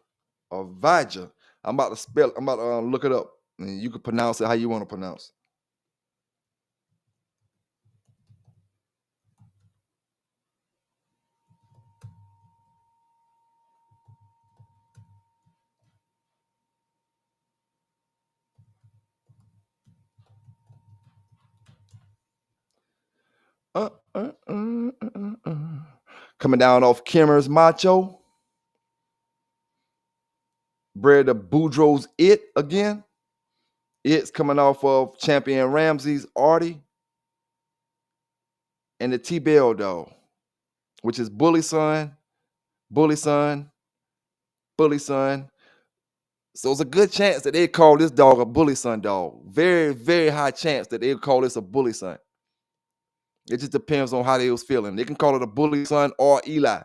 or Vaja. I'm about to spell. I'm about to look it up, and you can pronounce it how you want to pronounce. Uh, uh, uh, uh, uh, uh. Coming down off Kimmer's Macho. Bred the Boudreaux's It again. It's coming off of Champion Ramsey's Artie and the T-Bell dog, which is Bully Son, Bully Son, Bully Son. So it's a good chance that they call this dog a Bully Son dog. Very, very high chance that they'll call this a Bully Son. It just depends on how they was feeling. They can call it a Bully Son or Eli.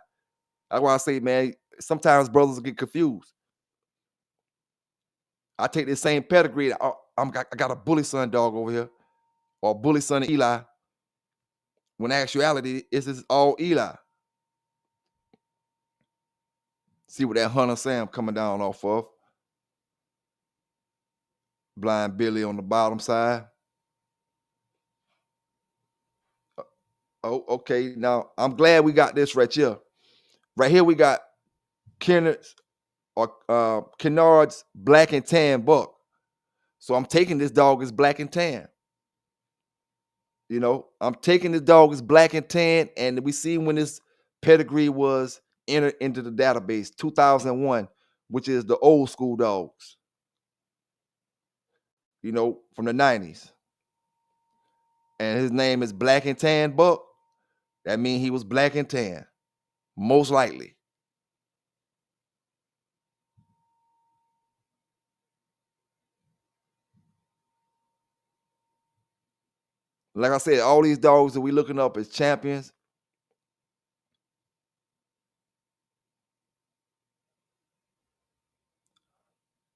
That's why I say, man, sometimes brothers get confused. I take this same pedigree. I got a Bully Son dog over here, or Bully Son Eli. When in actuality, it's all Eli. See what that Hunter Sam coming down off of. Blind Billy on the bottom side. Oh, okay. Now I'm glad we got this right here. Right here we got Kennard's Kennard's black and tan buck. So I'm taking this dog as black and tan. You know, I'm taking this dog as black and tan, and we see when this pedigree was entered into the database, 2001, which is the old school dogs. You know, from the 90s. And his name is Black and Tan Buck. That means he was black and tan, most likely. Like I said, all these dogs that we looking up as champions.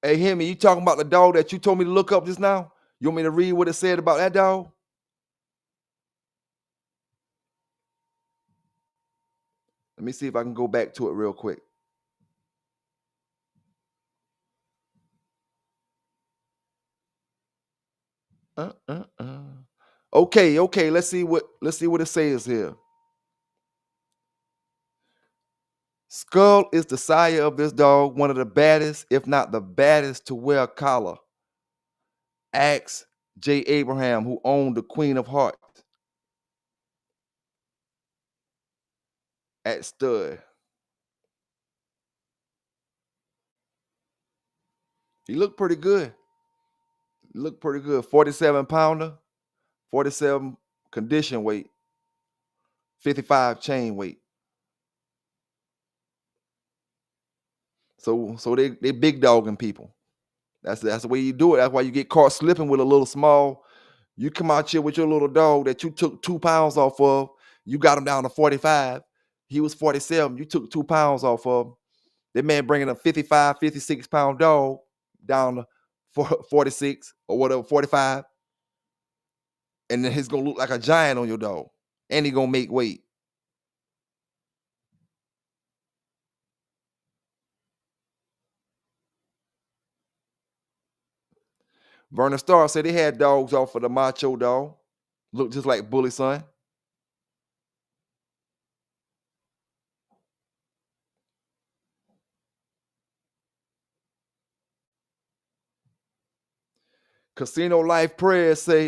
Hey, Hemi, you talking about the dog that you told me to look up just now? You want me to read what it said about that dog? Let me see if I can go back to it real quick. Uh, uh, uh. Okay, let's see what it says here. Skull is the sire of this dog, one of the baddest, if not the baddest, to wear a collar. Ask J. Abraham, who owned the Queen of Hearts at stud. He looked pretty good. 47 pounder, 47 condition weight, 55 chain weight. So they big dogging people. That's the way you do it. That's why you get caught slipping with a little small. You come out here with your little dog that you took 2 pounds off of. You got him down to 45. He was 47. You took 2 pounds off of. That man bringing a 55, 56-pound dog down to 46 or whatever, 45. And then he's going to look like a giant on your dog. And he going to make weight. Vernon Starr said they had dogs off of the Macho dog. Look just like Bully Son. Casino Life Prayers say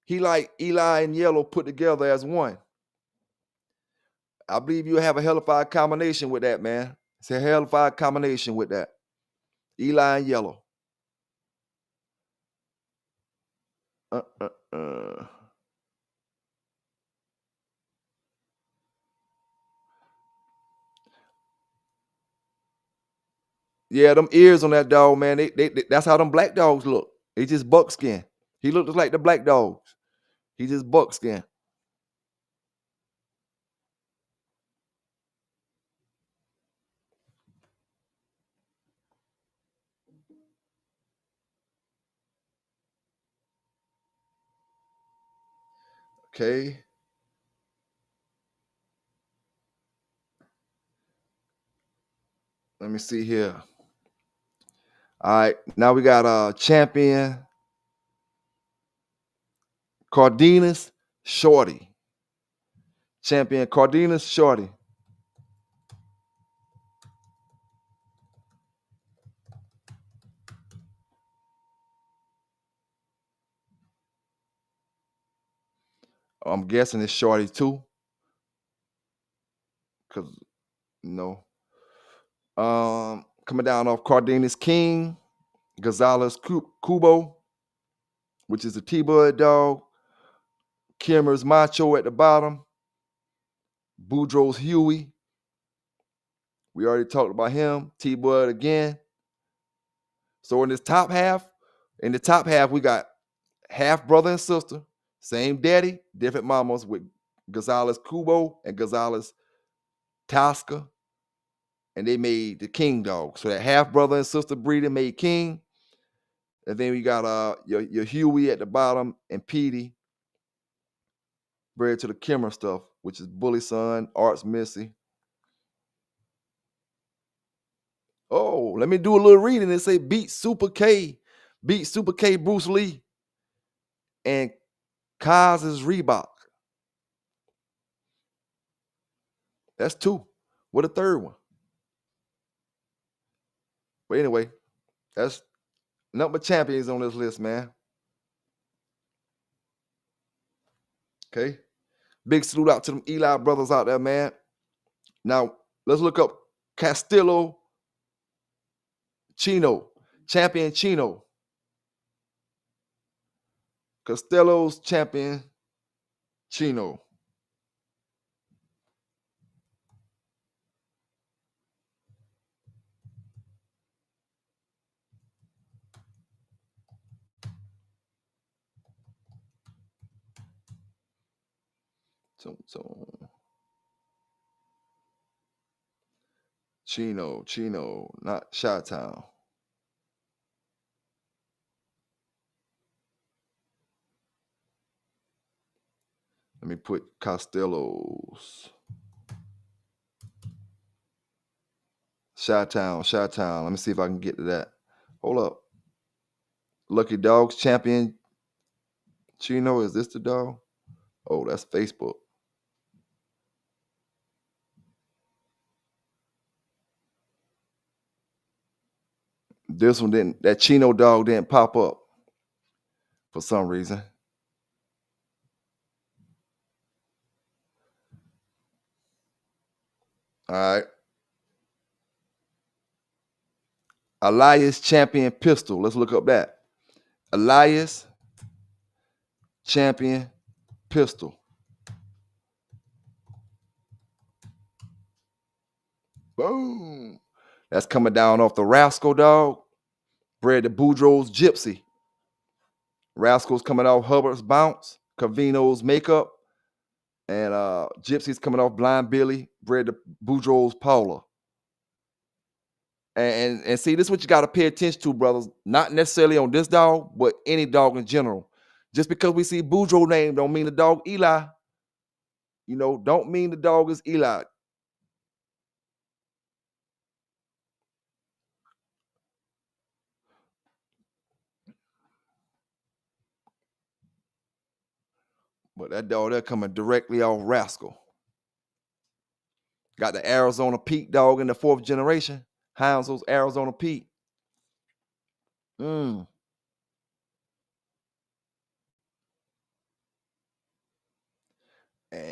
he like Eli and Yellow put together as one. I believe you have a hellified combination with that, man. It's a hellified combination with that. Eli and Yellow. Uh, uh, uh. Yeah, them ears on that dog, man. That's how them black dogs look. They just buckskin. He looked just like the black dogs. He just buckskin. Okay. Let me see here. All right. Now we got champion Cardenas Shorty. Champion Cardenas Shorty. I'm guessing it's Shorty too. Cause no. Coming down off Cardenas King, Gonzalez Kubo, which is the T-Bud dog. Kimmer's Macho at the bottom. Boudreaux's Huey. We already talked about him. T-Bud again. So in the top half, we got half brother and sister, same daddy, different mamas with Gonzalez Kubo and Gonzalez Tosca. And they made the King dog. So that half brother and sister breeding made King. And then we got your Huey at the bottom and Petey, bred to the Kimmer stuff, which is Bully Son, Arts Missy. Oh, let me do a little reading. It say beat Super K Bruce Lee, and Kaz's Reebok. That's two. What a third one? But anyway, that's nothing but champions on this list, man. Okay. Big salute out to them Eli brothers out there, man. Now, let's look up Castillo Chino, champion Chino. Costello's champion Chino. So Chino, not Chi-Town. Let me put Costello's. Chi-Town. Let me see if I can get to that. Hold up. Lucky Dogs champion Chino. Is this the dog? Oh, that's Facebook. This one didn't. That Chino dog didn't pop up for some reason. All right. Elias champion pistol. Let's look up that. Elias champion pistol. Boom. That's coming down off the Rascal dog. Bred to Boudreaux's Gypsy. Rascal's coming off Hubbard's Bounce. Cavino's Makeup. And Gypsy's coming off Blind Billy. Bred to Boudreaux's Paula. And see, this is what you got to pay attention to, brothers. Not necessarily on this dog, but any dog in general. Just because we see Boudreaux name don't mean the dog Eli. You know, don't mean the dog is Eli. But that dog, they're coming directly off Rascal. Got the Arizona Pete dog in the 4th generation. Hounsell's Arizona Pete. And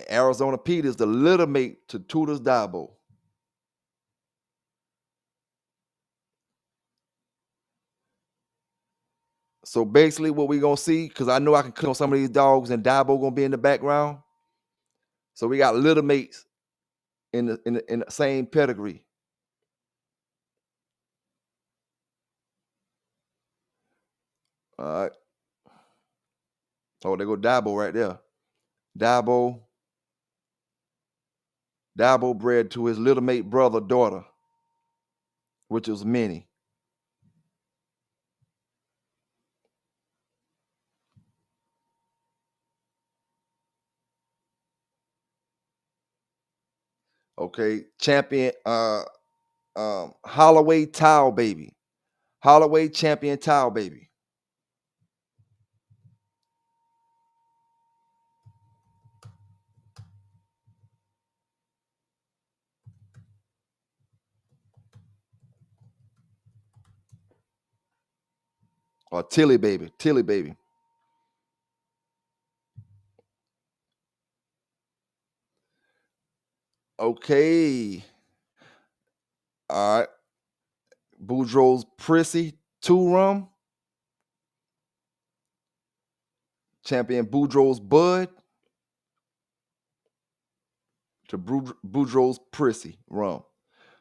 Arizona Pete is the little mate to Tudor's Dabo. So basically what we going to see, because I know I can click on some of these dogs and Dabo going to be in the background. So we got little mates in the same pedigree. All right. Oh, there go Dabo right there. Dabo bred to his little mate brother daughter, which was Minnie. Okay, champion Holloway Towel Baby. Holloway champion Towel Baby. Or Tilly Baby. Tilly Baby. Okay. All right. Boudreaux's Prissy 2 rum. Champion Boudreaux's Bud to Boudreaux's Prissy rum.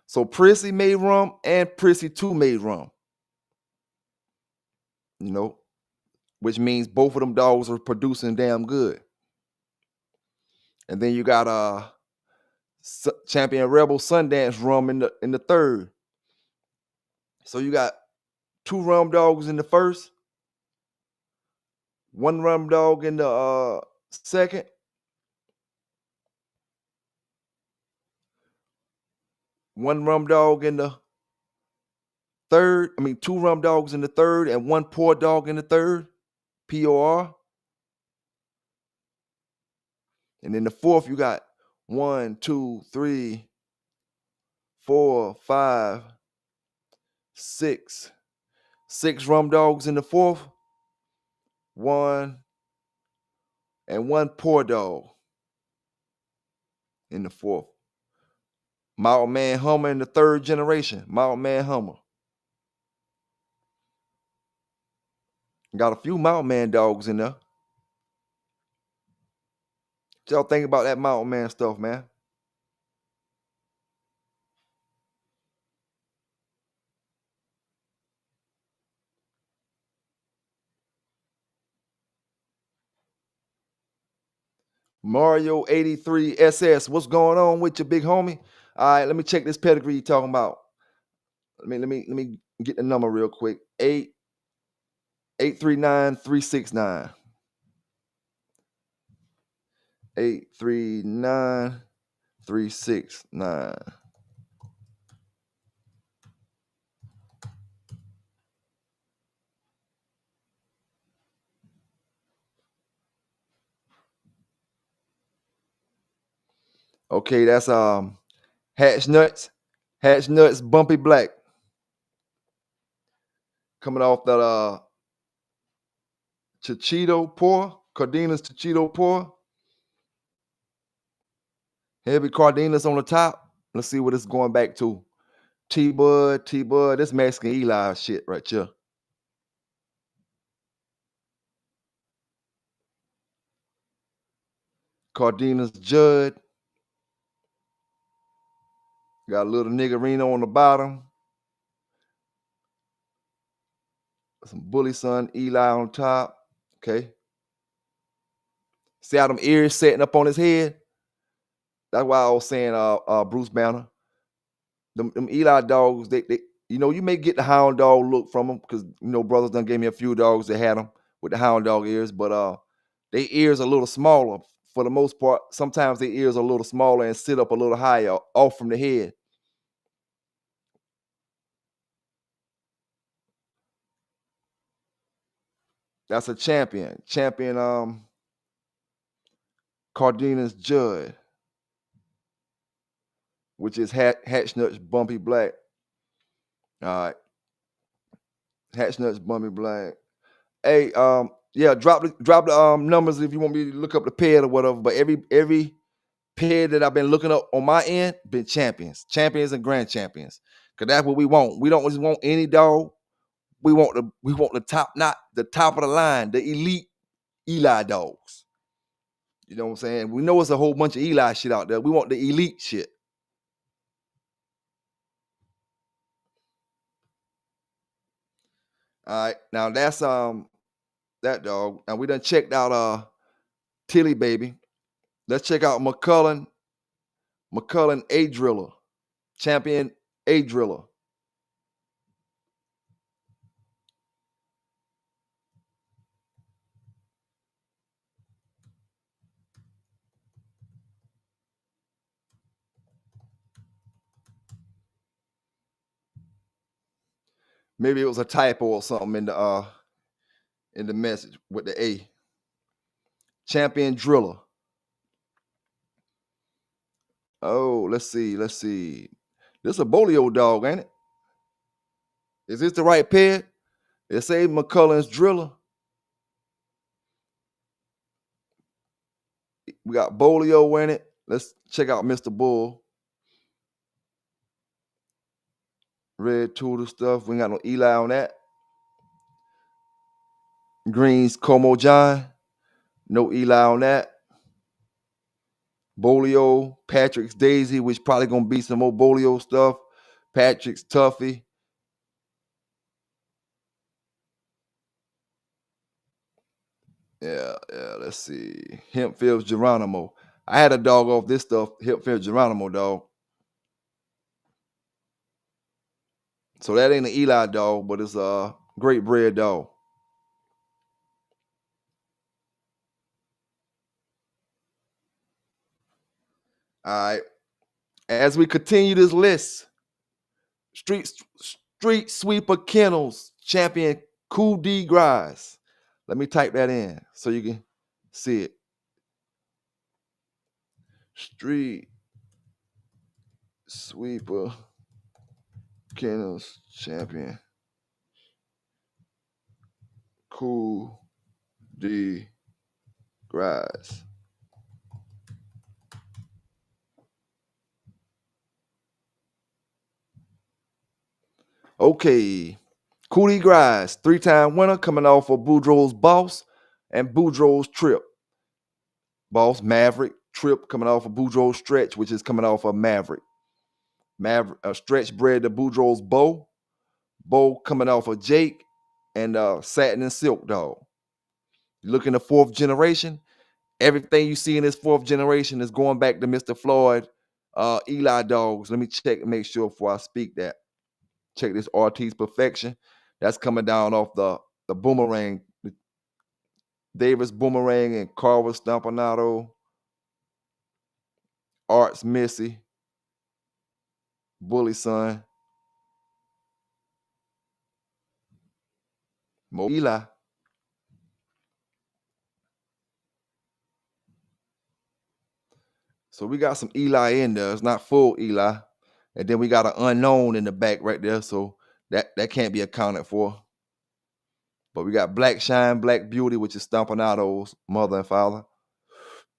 So Prissy made rum and Prissy 2 made rum. You know, which means both of them dogs are producing damn good. And then you got Champion Rebel Sundance rum in the third. So you got 2 rum dogs in the first, 1 rum dog in the second, 1 rum dog in the third. I mean, 2 rum dogs in the third and 1 poor dog in the third. POR. And then the fourth, you got 1, 2, 3, 4, 5, 6. 6 rum dogs in the fourth, 1 and 1 poor dog in the fourth. Mild Man Hummer in the third generation. Mild Man Hummer. Got a few Mild Man dogs in there. What y'all think about that Mild Man stuff, man? Mario 83 SS. What's going on with your big homie? All right, let me check this pedigree you talking about. Let me get the number real quick. 839-369. 839-369. Okay, that's Hatch Nuts Bumpy Black. Coming off that Chichito pour, Cardenas Chichito pour. Heavy Cardenas on the top. Let's see what it's going back to. T-Bud, this Mexican Eli shit right here. Cardenas Judd. Got a little niggerino on the bottom. Some Bully Son Eli on top. Okay. See how them ears setting up on his head? That's why I was saying Bruce Banner. Them Eli dogs, they you may get the hound dog look from them because brothers done gave me a few dogs that had them with the hound dog ears, but their ears are a little smaller for the most part. Sometimes their ears are a little smaller and sit up a little higher off from the head. That's a champion. Cardenas Judd, which is Hatch Nuts Bumpy Black. All right. Hatch Nuts Bumpy Black. Hey, yeah, drop the numbers if you want me to look up the pair or whatever. But every pair that I've been looking up on my end been champions and grand champions. Cause that's what we want. We don't just want any dog. We want the top, not the top of the line, the elite Eli dogs. You know what I'm saying? We know it's a whole bunch of Eli shit out there. We want the elite shit. All right, now that's that dog. And we done checked out Tilly Baby. Let's check out McCullen A Driller. Champion A Driller. Maybe it was a typo or something in the message with the A. Champion Driller. Oh, let's see. This a Bolio dog, ain't it? Is this the right pair? It say McCullen's Driller. We got Bolio in it. Let's check out Mr. Bull. Red Tudor stuff. We ain't got no Eli on that. Green's Como John. No Eli on that. Bolio, Patrick's Daisy, which probably gonna be some more Bolio stuff. Patrick's Tuffy. Yeah, let's see. Hempfield's Geronimo. I had a dog off this stuff, Hempfield Geronimo dog. So that ain't an Eli dog, but it's a great bred dog. All right. As we continue this list, Street Sweeper Kennels champion Cool D Grise. Let me type that in so you can see it. Street Sweeper Kennels champion Cool D Grise. Okay. Cootie Grise, 3-time winner coming off of Boudreaux's Boss and Boudreaux's Trip. Boss, Maverick, Trip coming off of Boudreaux's Stretch, which is coming off of Maverick. Stretch bred to Boudreaux's Bow. Bow coming off of Jake and Satin and Silk Dog. You look in the 4th generation, everything you see in this 4th generation is going back to Mr. Floyd, Eli dogs. Let me check and make sure before I speak that. Check this Ortiz Perfection. That's coming down off the Boomerang, the Davis Boomerang and Carver Stampanato, Arts Missy, Bully Son, Mo Eli. So we got some Eli in there. It's not full Eli. And then we got an unknown in the back right there. So that can't be accounted for. But we got Black Shine, Black Beauty, which is Stampanato's mother and father.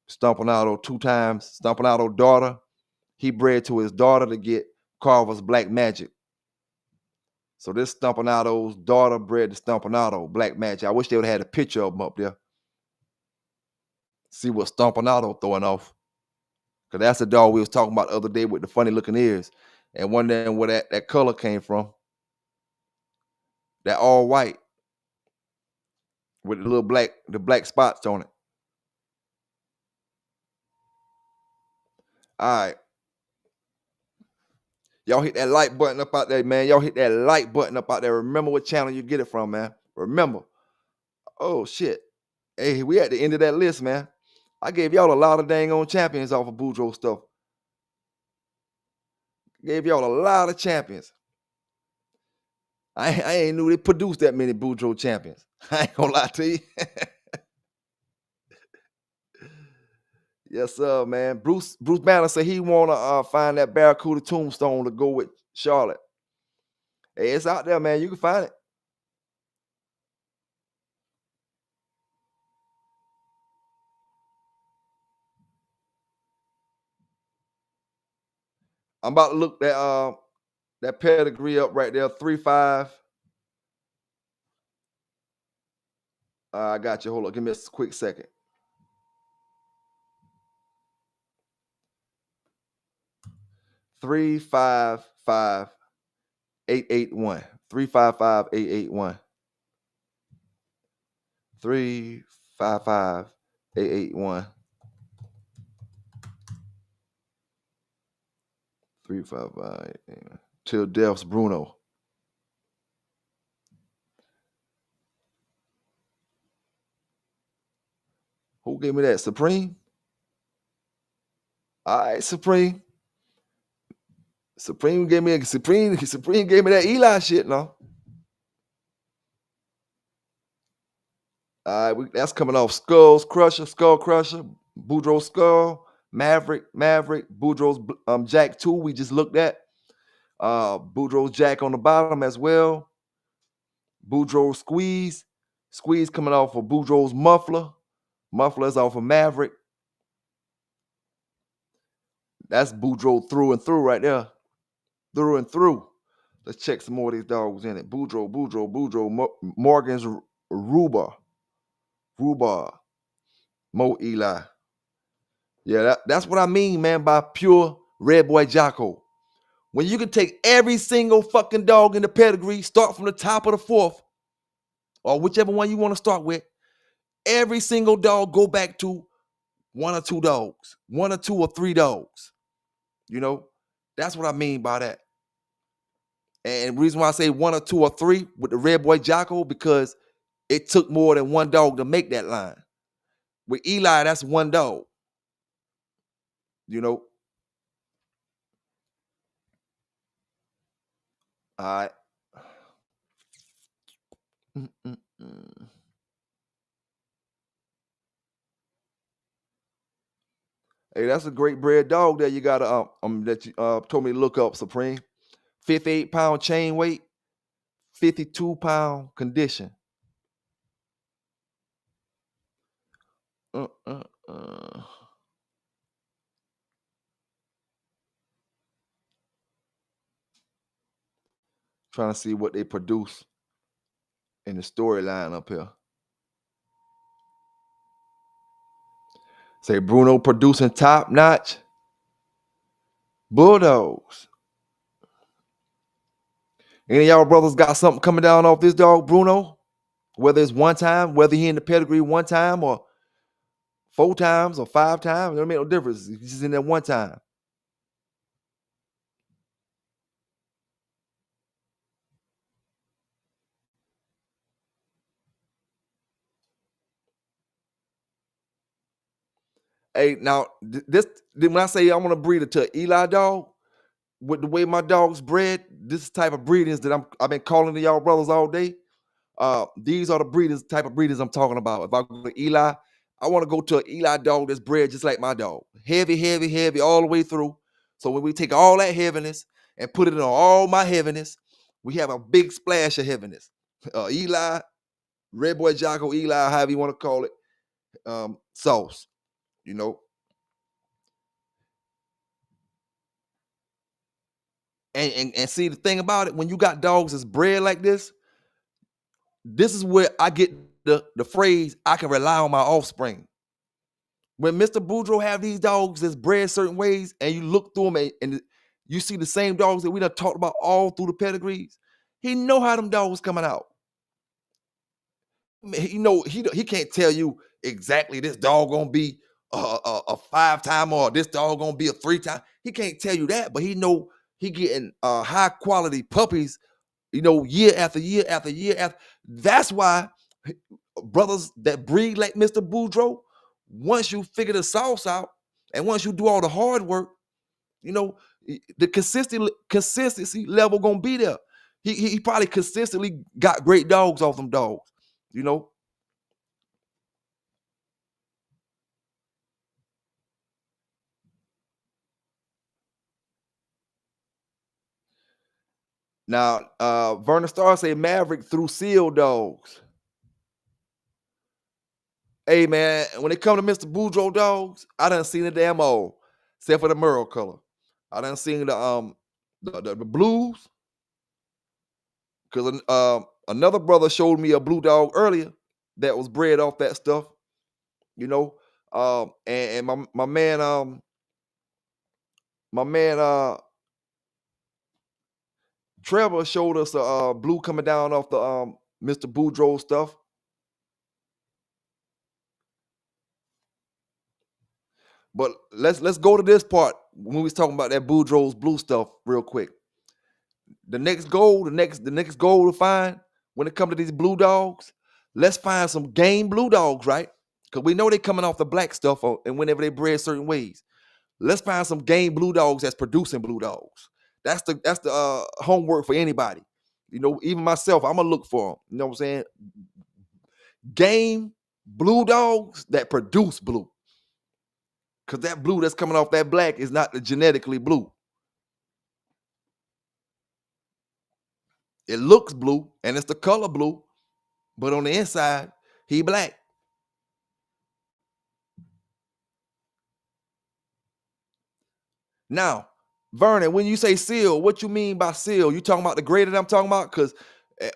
Stampanato 2 times. Stampanato daughter. He bred to his daughter to get Carver's Black Magic. So this Stampanato's daughter bred to Stampanato, Black Magic. I wish they would have had a picture of him up there. See what Stampanato throwing off. Because that's the dog we was talking about the other day with the funny looking ears. And wondering where that color came from. That all white with the little black spots on it. All right. Y'all hit that like button up out there, man. Y'all hit that like button up out there. Remember what channel you get it from, man. Remember. Oh, shit. Hey, we at the end of that list, man. I gave y'all a lot of dang on champions off of Boudreaux stuff. Gave y'all a lot of champions. I ain't knew they produced that many Boudreaux champions. I ain't gonna lie to you. Yes, sir, man. Bruce Banner said he wanna find that Barracuda tombstone to go with Charlotte. Hey, it's out there, man. You can find it. I'm about to look that pedigree up right there, 3-5. I got you. Hold on. Give me a quick second. 355-881. 355-881. 355-881. 355 till death's Bruno. Who gave me that? Supreme? All right, Supreme. Supreme gave me that Eli shit, no. All right, that's coming off Skull Crusher, Boudreux Skull, Maverick, Boudreaux's Jack 2, we just looked at. Boudreaux's Jack on the bottom as well. Boudreaux's Squeeze coming off of Boudreaux's Muffler is off of Maverick. That's Boudreaux through and through right there. Through and through. Let's check some more of these dogs in it. Boudreaux, Morgan's Rhubarb, Mo Eli. Yeah, that's what I mean, man, by pure Red Boy Jocko. When you can take every single fucking dog in the pedigree, start from the top of the fourth, or whichever one you want to start with, every single dog go back to one or two dogs, one or two or three dogs. You know, that's what I mean by that. And the reason why I say one or two or three with the Red Boy Jocko, because it took more than one dog to make that line. With Eli, that's one dog. You know. All right. Hey, that's a great bred dog there. You got that you told me to look up, Supreme. 58-pound chain weight, 52-pound condition. Trying to see what they produce in the storyline up here. Say Bruno producing top notch Bulldogs. Any of y'all brothers got something coming down off this dog, Bruno? Whether it's one time, whether he in the pedigree one time or 4 times or 5 times, it don't make no difference. He's just in there one time. Hey, now this when I say I want to breed it to an Eli dog, with the way my dog's bred, this type of breedings that I've been calling to y'all brothers all day. These are the type of breeders I'm talking about. If I go to Eli, I want to go to an Eli dog that's bred just like my dog. Heavy, all the way through. So when we take all that heaviness and put it on all my heaviness, we have a big splash of heaviness. Eli, Red Boy Jocko, Eli, however you want to call it, sauce, you know. And see the thing about it, when you got dogs that's bred like this is where I get the phrase, I can rely on my offspring. When Mr. Boudreaux have these dogs that's bred certain ways, and you look through them and you see the same dogs that we done talked about all through the pedigrees, he know how them dogs coming out. He know he can't tell you exactly this dog gonna be a 5-time or this dog gonna be a 3-time. He can't tell you that, but he know he getting high quality puppies, you know, year after year after year after. That's why brothers that breed like Mr. Boudreaux, once you figure the sauce out and once you do all the hard work, you know, the consistency level gonna be there. He probably consistently got great dogs off them dogs, you know. Now, Vernon Starr say Maverick through seal dogs. Hey man, when it come to Mr. Boudreaux dogs, I done seen the damn all, except for the Merle color. I done seen the blues, because another brother showed me a blue dog earlier that was bred off that stuff, you know. And my man Trevor showed us a blue coming down off the Mr. Boudreaux stuff. But let's go to this part when we was talking about that Boudreaux's blue stuff real quick. The next goal, the next goal to find when it comes to these blue dogs, let's find some game blue dogs, right? Because we know they coming off the black stuff and whenever they bred certain ways. Let's find some game blue dogs that's producing blue dogs. That's the homework for anybody. You know, even myself, I'm gonna look for them. You know what I'm saying? Game blue dogs that produce blue. Because that blue that's coming off that black is not the genetically blue. It looks blue and it's the color blue, but on the inside, he black. Now, Vernon, when you say seal, what you mean by seal? You talking about the gray that I'm talking about? Because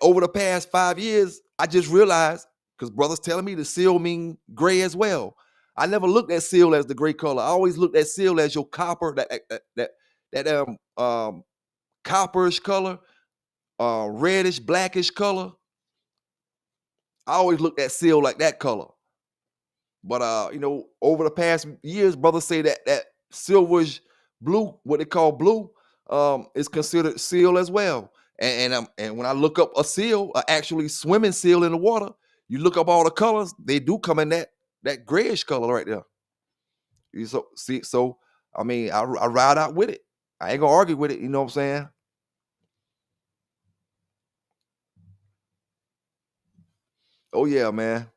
over the past 5 years, I just realized, because brothers telling me the seal mean gray as well. I never looked at seal as the gray color. I always looked at seal as your copper, that copperish color, reddish, blackish color. I always looked at seal like that color. But you know, over the past years, brothers say that silverish blue, what they call blue, is considered seal as well. And when I look up a seal, actually swimming seal in the water, you look up all the colors, they do come in that grayish color right there. So I mean, I ride out with it. I ain't gonna argue with it. You know what I'm saying? Oh yeah, man.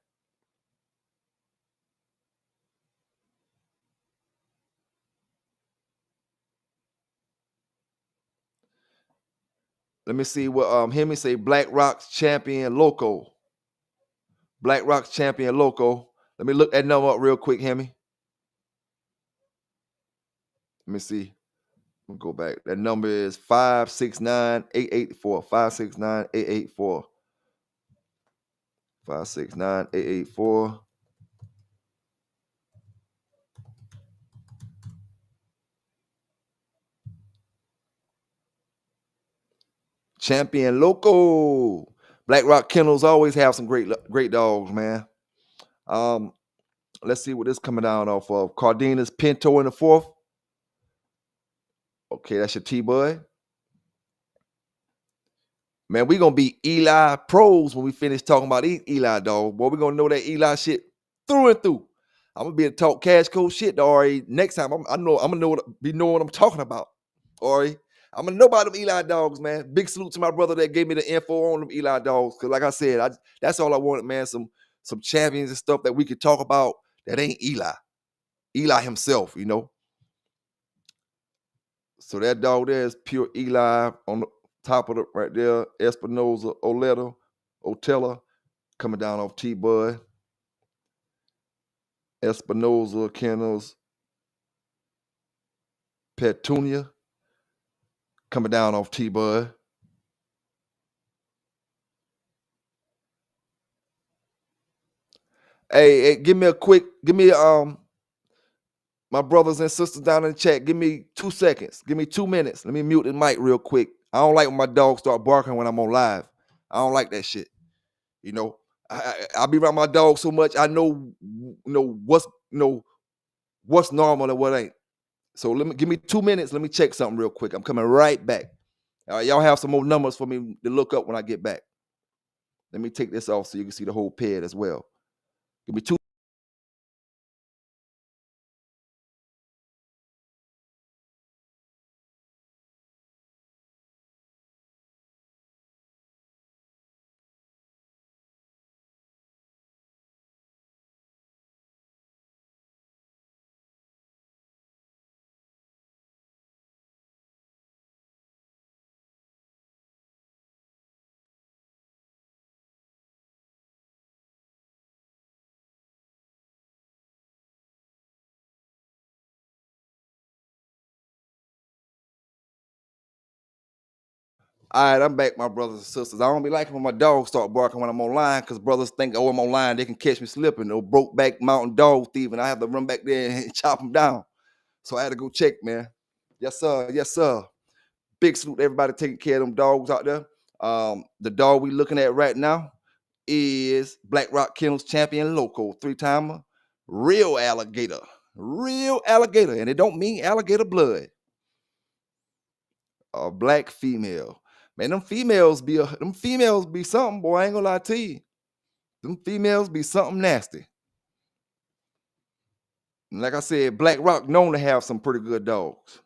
Let me see what Hemi say. Black Rocks champion loco. Black Rocks champion loco. Let me look that number up real quick, Hemi. Let me see. We'll go back. That number is 569-884. 569-884. 569-884. Champion loco. Black Rock Kennels always have some great dogs, man. Um, let's see what this coming down off of. Cardenas Pinto in the fourth. Okay, that's your T-Bud. Man, we gonna be Eli pros when we finish talking about Eli, dog. Boy, we gonna know that Eli shit through and through. I'm gonna be able to talk cash code shit to Ari next time. I'm gonna know what I'm talking about. Ari, I'm gonna know about them Eli dogs, man. Big salute to my brother that gave me the info on them Eli dogs. Cause like I said, that's all I wanted, man. Some champions and stuff that we could talk about that ain't Eli. Eli himself, you know. So that dog there is pure Eli on the top of the right there. Espinoza, Otella coming down off T-Bud. Espinoza, Kennels, Petunia coming down off T-Bud. Hey, give me my brothers and sisters down in the chat, give me 2 seconds. Give me 2 minutes. Let me mute the mic real quick. I don't like when my dogs start barking when I'm on live. I don't like that shit. You know, I be around my dog so much. I know what's normal and what ain't. So give me 2 minutes. Let me check something real quick. I'm coming right back. All right, y'all have some more numbers for me to look up when I get back. Let me take this off so you can see the whole pad as well. Give me 2. All right, I'm back, my brothers and sisters. I don't be liking when my dogs start barking when I'm online because brothers think, oh, I'm online, they can catch me slipping or broke back mountain dog thief, and I have to run back there and chop them down. So I had to go check, man. Yes, sir. Yes, sir. Big salute to everybody taking care of them dogs out there. The dog we looking at right now is Black Rock Kennels champion local, 3-timer, real alligator. Real alligator, and it don't mean alligator blood. A black female. Man, them females be something, boy. I ain't gonna lie to you. Them females be something nasty. And like I said, Black Rock known to have some pretty good dogs.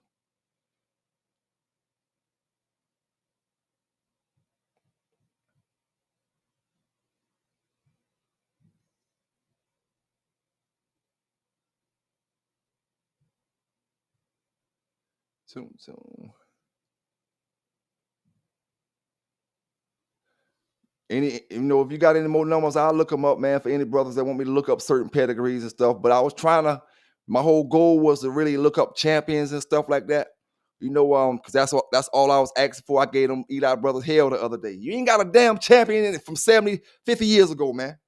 So, if you got any more numbers, I'll look them up, man, for any brothers that want me to look up certain pedigrees and stuff. But I was trying to, my whole goal was to really look up champions and stuff like that. Because that's all I was asking for. I gave them Eli Brothers hell the other day. You ain't got a damn champion in it from 70, 50 years ago, man.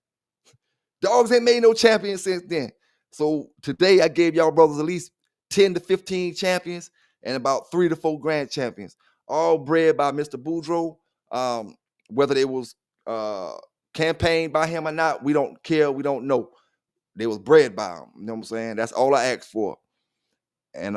Dogs ain't made no champions since then. So today I gave y'all brothers at least 10 to 15 champions and about 3 to 4 grand champions, all bred by Mr. Boudreux. Whether they was campaigned by him or not, we don't care. We don't know. They was bred by him. You know what I'm saying? That's all I asked for. And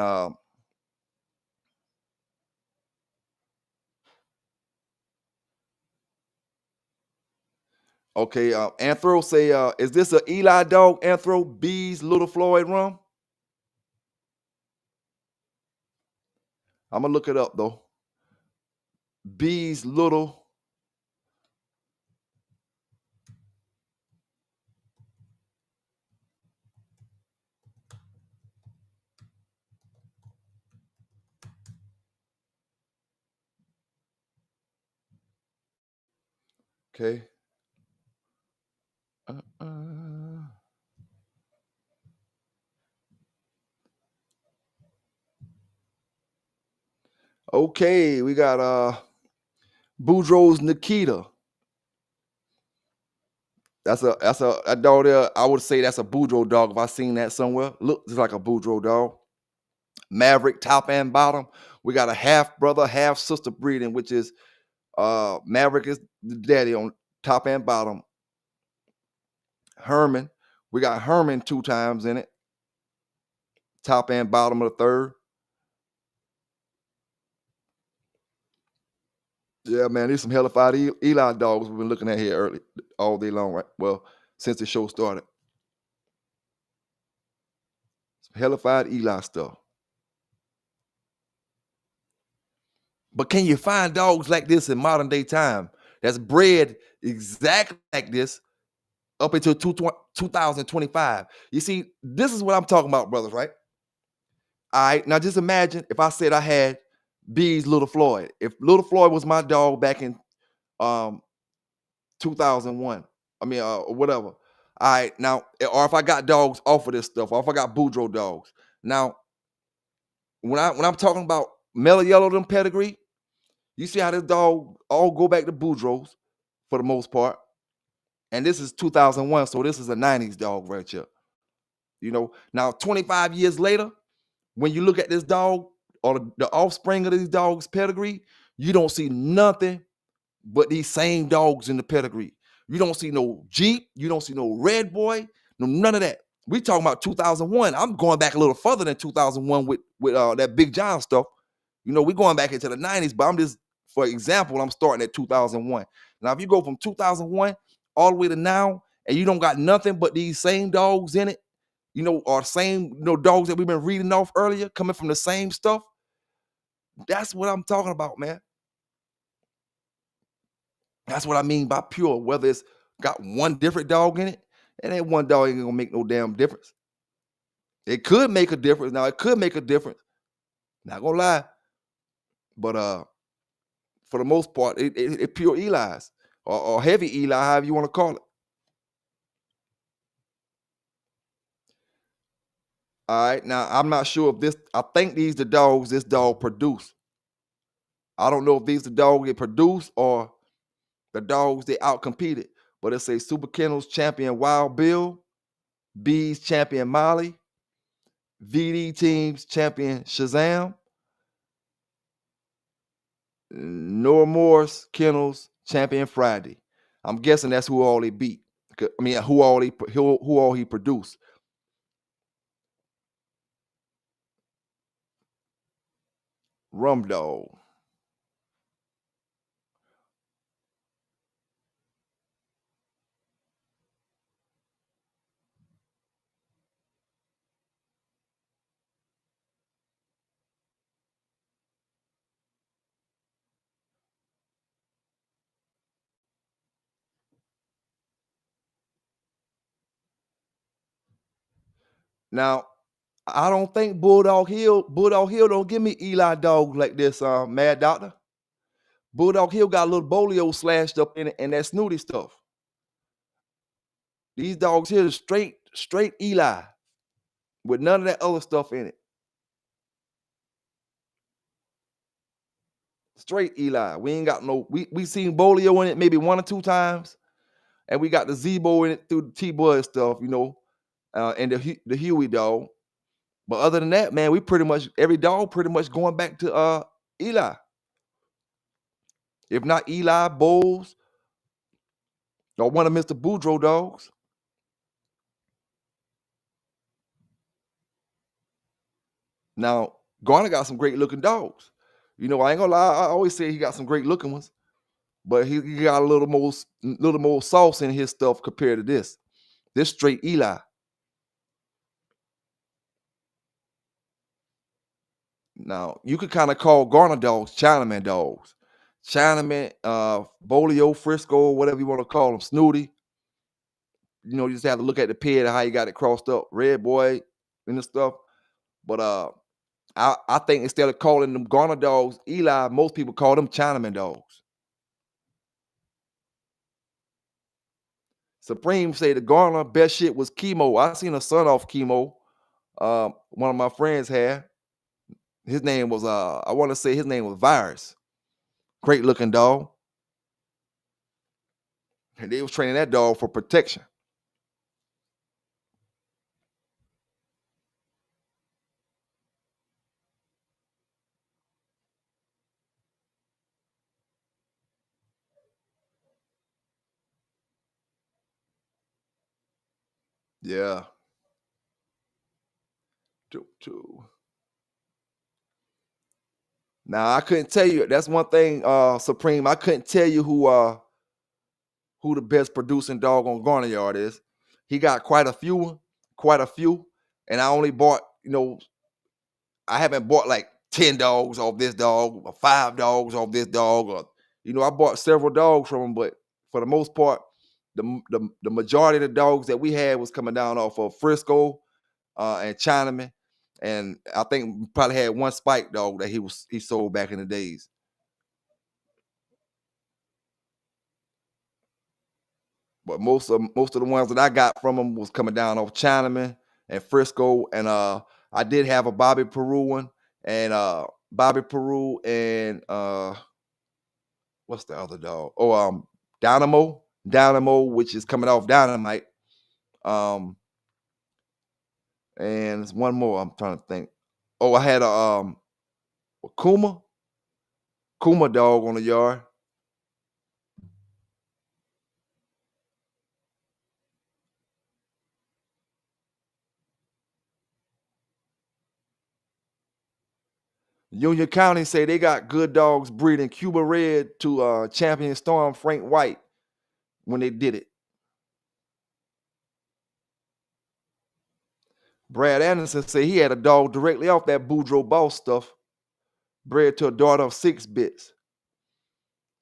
okay, Anthro say, is this a Eli dog? Anthro B's Little Floyd rum? I'm gonna look it up though. B's Little. Okay. Okay, we got Boudreaux's Nikita. That's a dog there. I would say that's a Boudreaux dog if I seen that somewhere. Look, it's like a Boudreaux dog. Maverick, top and bottom. We got a half brother, half sister breeding, which is Maverick is the daddy on top and bottom. Herman, we got Herman 2 times in it, top and bottom of the third. Yeah, man, these some hellified Eli dogs we've been looking at here early all day long, right? Well, since the show started. Some hellified Eli stuff. But can you find dogs like this in modern day time that's bred exactly like this up until 2025? You see, this is what I'm talking about, brothers, right? All right, now just imagine if I said I had B's Little Floyd. If Little Floyd was my dog back in 2001, I mean, or whatever. All right, now, or if I got dogs off of this stuff, or if I got Boudreaux dogs. Now, when I'm talking about mellow yellow them pedigree, you see how this dog all go back to Boudreaux's for the most part. And this is 2001, so this is a 90s dog right here. Now 25 years later, when you look at this dog or the offspring of these dogs' pedigree, you don't see nothing but these same dogs in the pedigree. You don't see no Jeep, you don't see no Red Boy, none of that. We talking about 2001. I'm going back a little further than 2001 with that Big John stuff. We're going back into the 90s, but I'm just, for example, I'm starting at 2001. Now, if you go from 2001 all the way to now, and you don't got nothing but these same dogs in it, or same, dogs that we've been reading off earlier, coming from the same stuff, that's what I'm talking about, man. That's what I mean by pure. Whether it's got one different dog in it, and that one dog ain't gonna make no damn difference. It could make a difference. Now, it could make a difference. Not gonna lie. But for the most part, it pure Eli's or heavy Eli, however you want to call it. All right. Now, I'm not sure if this, I think these the dogs this dog produced. I don't know if these the dogs it produced or the dogs they outcompeted. But it's a Super Kennels champion Wild Bill, B's champion Molly, VD teams champion Shazam, Noah Morris Kennels champion Friday. I'm guessing that's who all they beat. I mean, who all he produced. Rum dog. Now, I don't think Bulldog Hill don't give me Eli dogs like this, Mad Doctor. Bulldog Hill got a little bolio slashed up in it and that snooty stuff. These dogs here is straight Eli with none of that other stuff in it. Straight Eli. We ain't got no. We seen bolio in it maybe one or two times, and we got the Zebo in it through the T-Bud stuff, and the Huey dog. But other than that, man, we pretty much every dog pretty much going back to Eli. If not Eli, Bowles, or one of Mr. Boudreux dogs. Now, Garner got some great looking dogs. I ain't gonna lie, I always say he got some great looking ones, but he got a little more sauce in his stuff compared to this. This straight Eli. Now, you could kind of call Garner dogs Chinaman dogs. Chinaman, Bolio, Frisco, whatever you want to call them, Snooty. You just have to look at the pin and how you got it crossed up, Red Boy and the stuff. But I think instead of calling them Garner dogs Eli, most people call them Chinaman dogs. Supreme say the Garner best shit was Chemo. I seen a son off Chemo. One of my friends had. His name was I want to say his name was Virus. Great looking dog. And they was training that dog for protection. Yeah. Two. Now I couldn't tell you. That's one thing, Supreme. I couldn't tell you who the best producing dog on Garner Yard is. He got quite a few, and I only bought. I haven't bought like 10 dogs off this dog or 5 dogs off this dog, or I bought several dogs from him, but for the most part, the majority of the dogs that we had was coming down off of Frisco and Chinaman. And I think we probably had one spike dog that he sold back in the days. But most of the ones that I got from him was coming down off Chinaman and Frisco. And I did have a Bobby Peru one, and Bobby Peru and what's the other dog? Oh, Dynamo, which is coming off Dynamite. And there's one more I'm trying to think. Oh, I had a Kuma dog on the yard. Union County say they got good dogs breeding Cuba Red to Champion Storm Frank White when they did it. Brad Anderson say he had a dog directly off that Boudreaux boss stuff, bred to a daughter of 6 bits.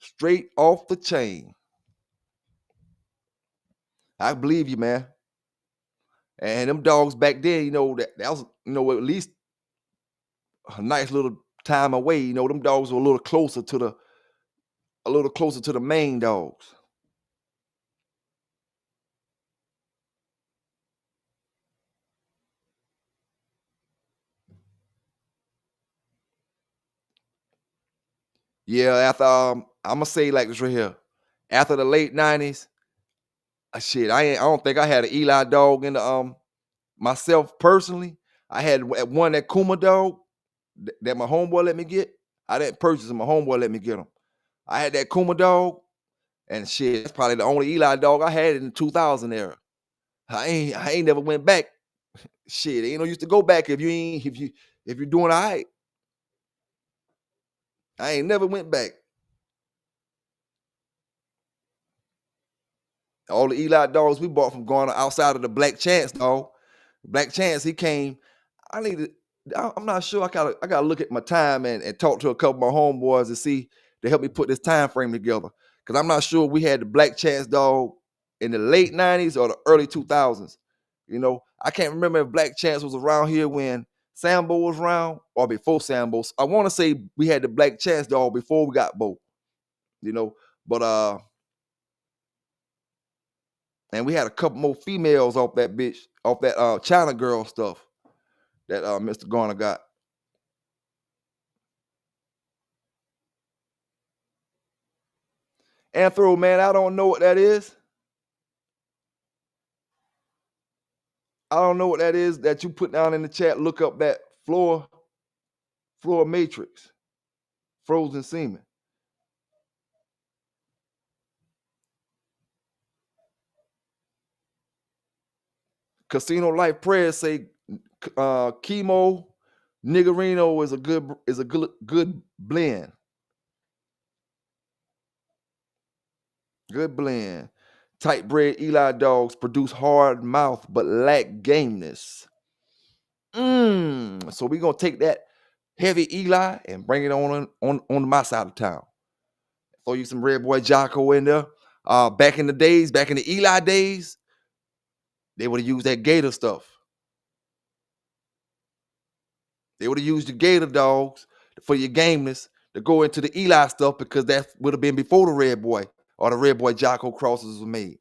Straight off the chain. I believe you, man. And them dogs back then, that was, at least a nice little time away. Them dogs were a little closer to the main dogs. Yeah, after I'm gonna say like this right here. After the late 90s, shit, I don't think I had an Eli dog in the myself personally. I had one that Kuma dog that my homeboy let me get. I didn't purchase him. My homeboy let me get him. I had that Kuma dog, and shit, that's probably the only Eli dog I had in the 2000 era. I ain't never went back. Shit, ain't no use to go back if you're doing all right. I ain't never went back. All the Eli dogs we bought from going outside of the Black Chance dog. Black Chance, he came. I need to. I'm not sure. I gotta look at my time and talk to a couple of my homeboys to see to help me put this time frame together. Cause I'm not sure we had the Black Chance dog in the late '90s or the early 2000s. You know, I can't remember if Black Chance was around here when Sambo was around or before Sambo. I want to say we had the Black Chance dog before we got Bo. You know, but and we had a couple more females off that bitch, off that China girl stuff that Mr. Garner got. Anthro, man, I don't know what that is. I don't know what that is that you put down in the chat. Look up that floor matrix, frozen semen. Casino Life Prayers say chemo niggerino is a good blend. Good blend. Tight bred Eli dogs produce hard mouth but lack gameness. So we're gonna take that heavy Eli and bring it on my side of town. Throw you some Red Boy Jocko in there. Back in the days, back in the Eli days, they would have used that Gator stuff. They would have used the Gator dogs for your gameness to go into the Eli stuff because that would have been before the Red Boy or the Red Boy Jocko crosses were made.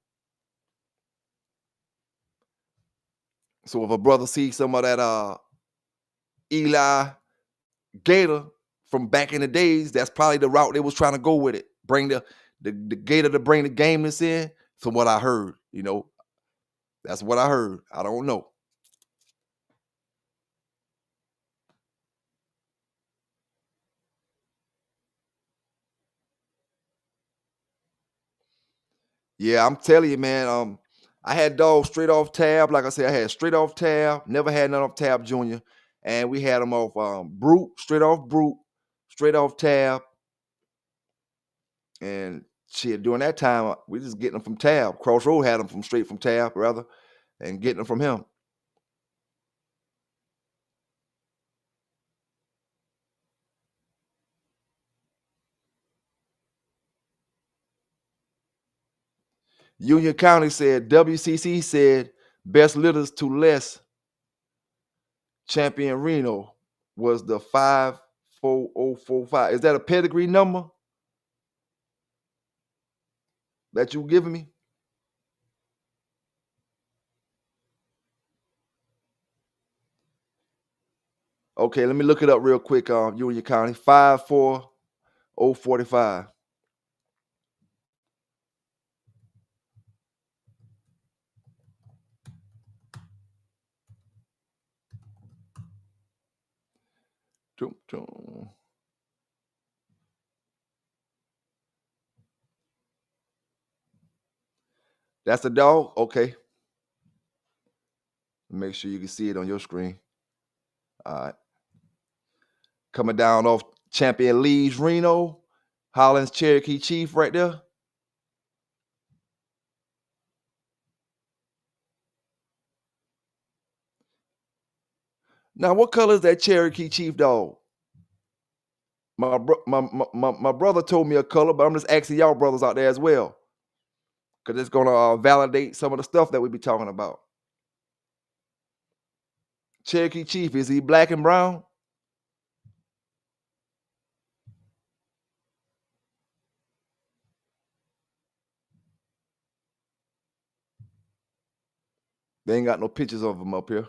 So if a brother sees some of that Eli Gator from back in the days, that's probably the route they was trying to go with it. Bring the Gator to bring the gameness in, from what I heard. You know, that's what I heard. I don't know. Yeah, I'm telling you, man. I had dogs straight off tab. Like I said, I had straight off tab. Never had none off tab junior, and we had them off brute, straight off tab. And shit, during that time, we just getting them from tab. Crossroad had them from straight from tab, rather, and getting them from him. Union County said, WCC said, best litters to less. Champion Reno was the 54045. Is that a pedigree number that you giving me? Okay, let me look it up real quick. Union County 54045. That's a dog. Okay, make sure you can see it on your screen. All right, coming down off Champion Lee's Reno, Hollins Cherokee Chief right there. Now, what color is that Cherokee Chief dog? My brother told me a color, but I'm just asking y'all brothers out there as well, because it's gonna validate some of the stuff that we be talking about. Cherokee Chief, is he black and brown? They ain't got no pictures of him up here.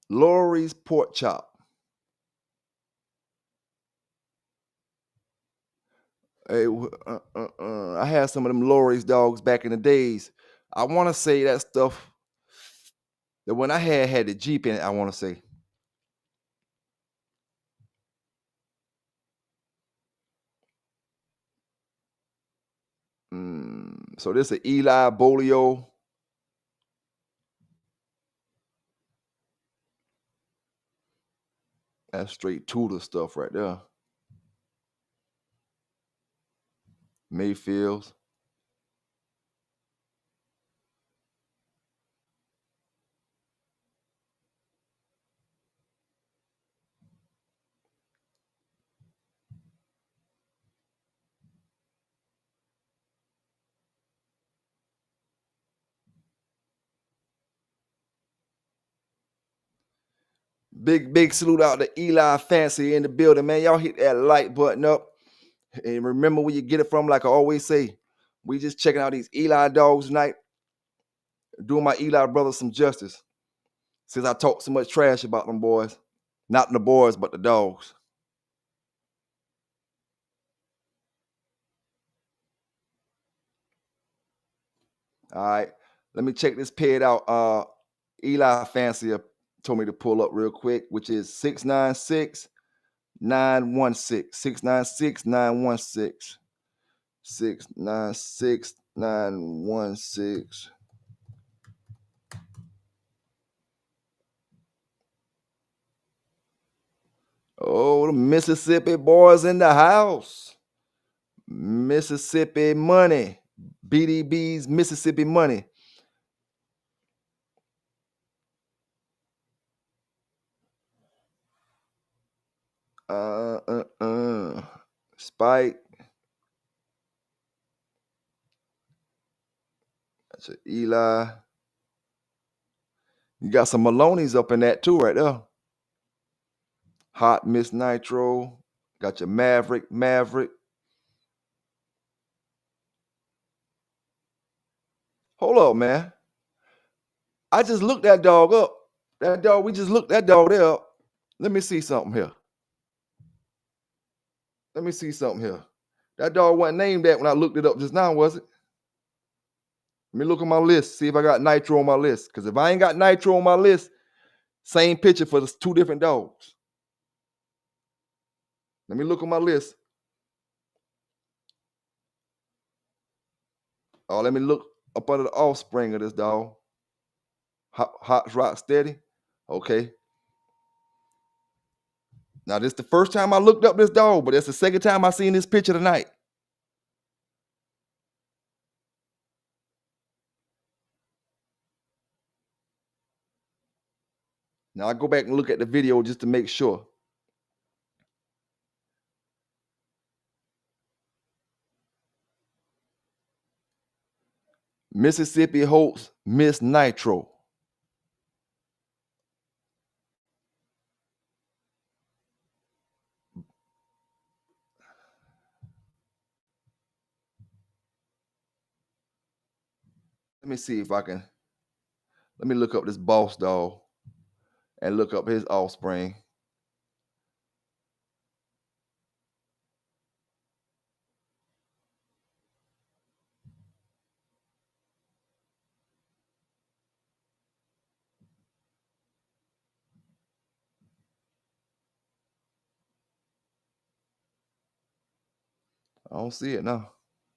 Lori's Pork Chop. Hey, I had some of them Lori's dogs back in the days. I want to say that stuff that when I had the Jeep in it, I want to say. So this is Eli Bolio. That's straight Tudor stuff right there. Mayfields. Big salute out to Eli Fancy in the building, man. Y'all hit that like button up. And remember where you get it from, like I always say. We just checking out these Eli dogs tonight. Doing my Eli brothers some justice. Since I talk so much trash about them boys. Not the boys, but the dogs. All right. Let me check this pad out. Eli Fancy told me to pull up real quick, which is 696 916. 696 916. 696 916. Oh, the Mississippi boys in the house. Mississippi money. BDB's Mississippi money. Spike. That's a Eli. You got some Maloney's up in that too, right there. Hot Miss Nitro. Got your Maverick. Hold up, man. I just looked that dog up. We just looked that dog there up. Let me see something here. That dog wasn't named that when I looked it up just now, was it? Let me look at my list, see if I got Nitro on my list. Because if I ain't got Nitro on my list, same picture for the two different dogs. Let me look at my list. Oh, let me look up under the offspring of this dog. Hot Rock Steady. Okay. Now, this is the first time I looked up this dog, but that's the second time I seen this picture tonight. Now, I go back and look at the video just to make sure. Mississippi Holt's Miss Nitro. Let me see if I can. Let me look up this boss dog and look up his offspring. I don't see it now.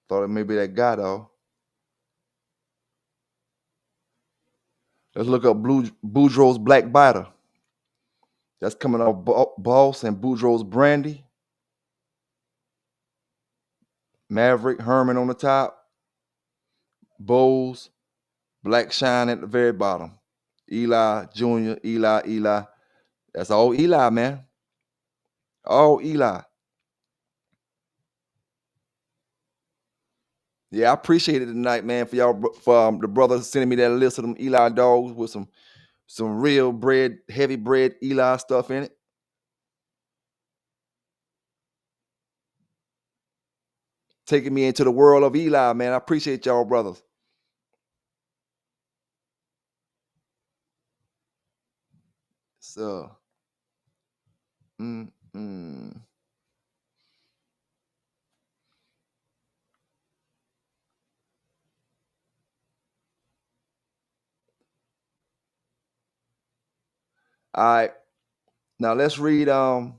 Thought it may be that guy though. Let's look up Boudreaux's Black Biter. That's coming off Boss and Boudreaux's Brandy. Maverick, Herman on the top. Bowles, Black Shine at the very bottom. Eli, Junior, Eli. That's all Eli, man. All Eli. Yeah, I appreciate it tonight, man, for y'all, for the brothers sending me that list of them Eli dogs with some real bread, heavy bread Eli stuff in it. Taking me into the world of Eli, man. I appreciate y'all, brothers. So, all right. Now let's read the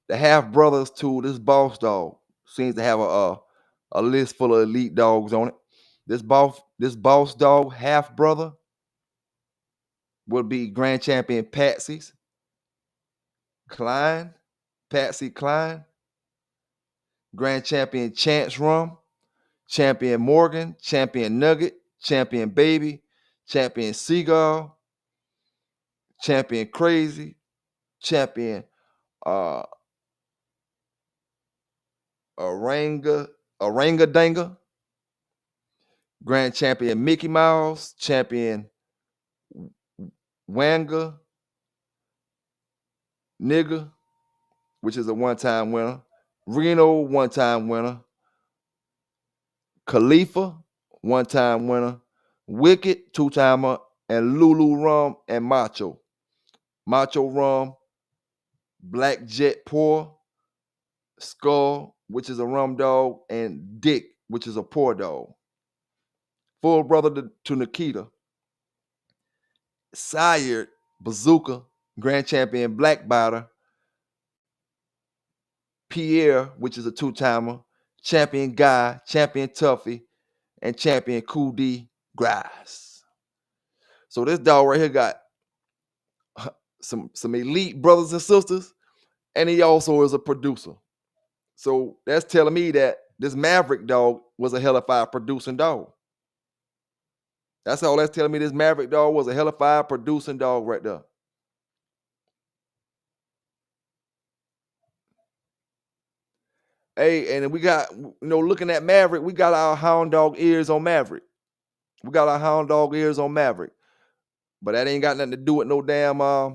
half brothers to this boss dog. Seems to have a list full of elite dogs on it. This boss dog half brother would be Grand Champion Patsy's. Klein, Patsy Cline, Grand Champion Chance Rum, Champion Morgan, Champion Nugget, Champion Baby, Champion Seagull, Champion Crazy, Champion uh Oranga Danga, Grand Champion Mickey Mouse, Champion Wanga, Nigga, which is a one-time winner, Reno, one-time winner, Khalifa, one-time winner, Wicked, two-timer, and Lulu Rum and Macho. Macho Rum, Black Jet Pour, Skull, which is a rum dog, and Dick, which is a poor dog. Full brother to Nikita. Sired, Bazooka, Grand Champion Black Batter, Pierre, which is a two-timer, Champion Guy, Champion Tuffy, and Champion Cool D Grass. So this dog right here got some elite brothers and sisters, and he also is a producer. So that's telling me that this Maverick dog was a hella fire producing dog. That's all that's telling me. This Maverick dog was a hella fire producing dog right there. Hey, and we got, looking at Maverick, we got our hound dog ears on Maverick. We got our hound dog ears on Maverick. But that ain't got nothing to do with no damn I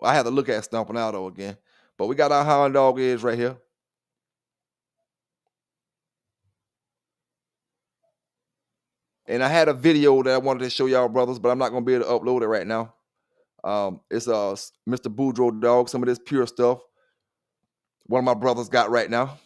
have to look at Stomping Auto again. But we got our hound dog ears right here. And I had a video that I wanted to show y'all brothers, but I'm not gonna be able to upload it right now. It's Mr. Boudreux dog, some of this pure stuff. One of my brothers got right now.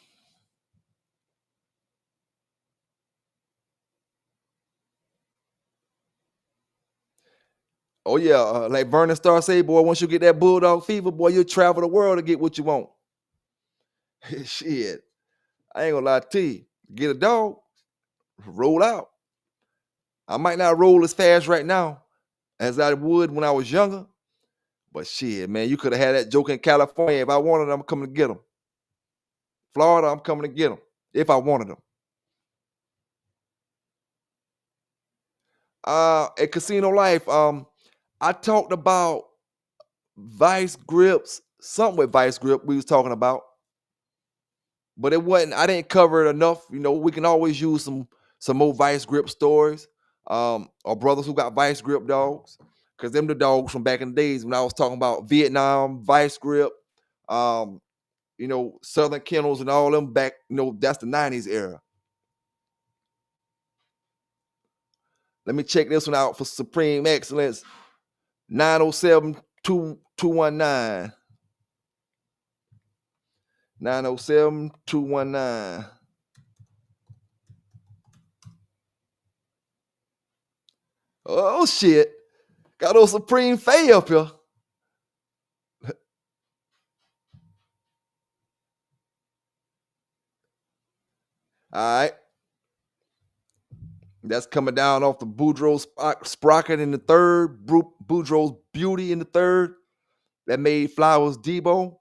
Oh yeah, like Vernon Starr say, boy, once you get that bulldog fever, boy, you'll travel the world to get what you want. Shit, I ain't gonna lie to you. Get a dog, roll out. I might not roll as fast right now as I would when I was younger, but shit, man, you could have had that joke in California. If I wanted them, I'm coming to get them. Florida, I'm coming to get them if I wanted them. At Casino Life, I talked about vice grips, something with vice grip we was talking about, but it wasn't. I didn't cover it enough. We can always use some more vice grip stories, or brothers who got vice grip dogs, because them the dogs from back in the days when I was talking about Vietnam vice grip, Southern Kennels and all them back. That's the '90s era. Let me check this one out for Supreme Excellence. 907-2219. 907-219. Oh shit. Got old Supreme Faye up here. All right. That's coming down off the Boudreaux Sprocket in the third, Boudreaux's Beauty in the third. That made Flowers Debo.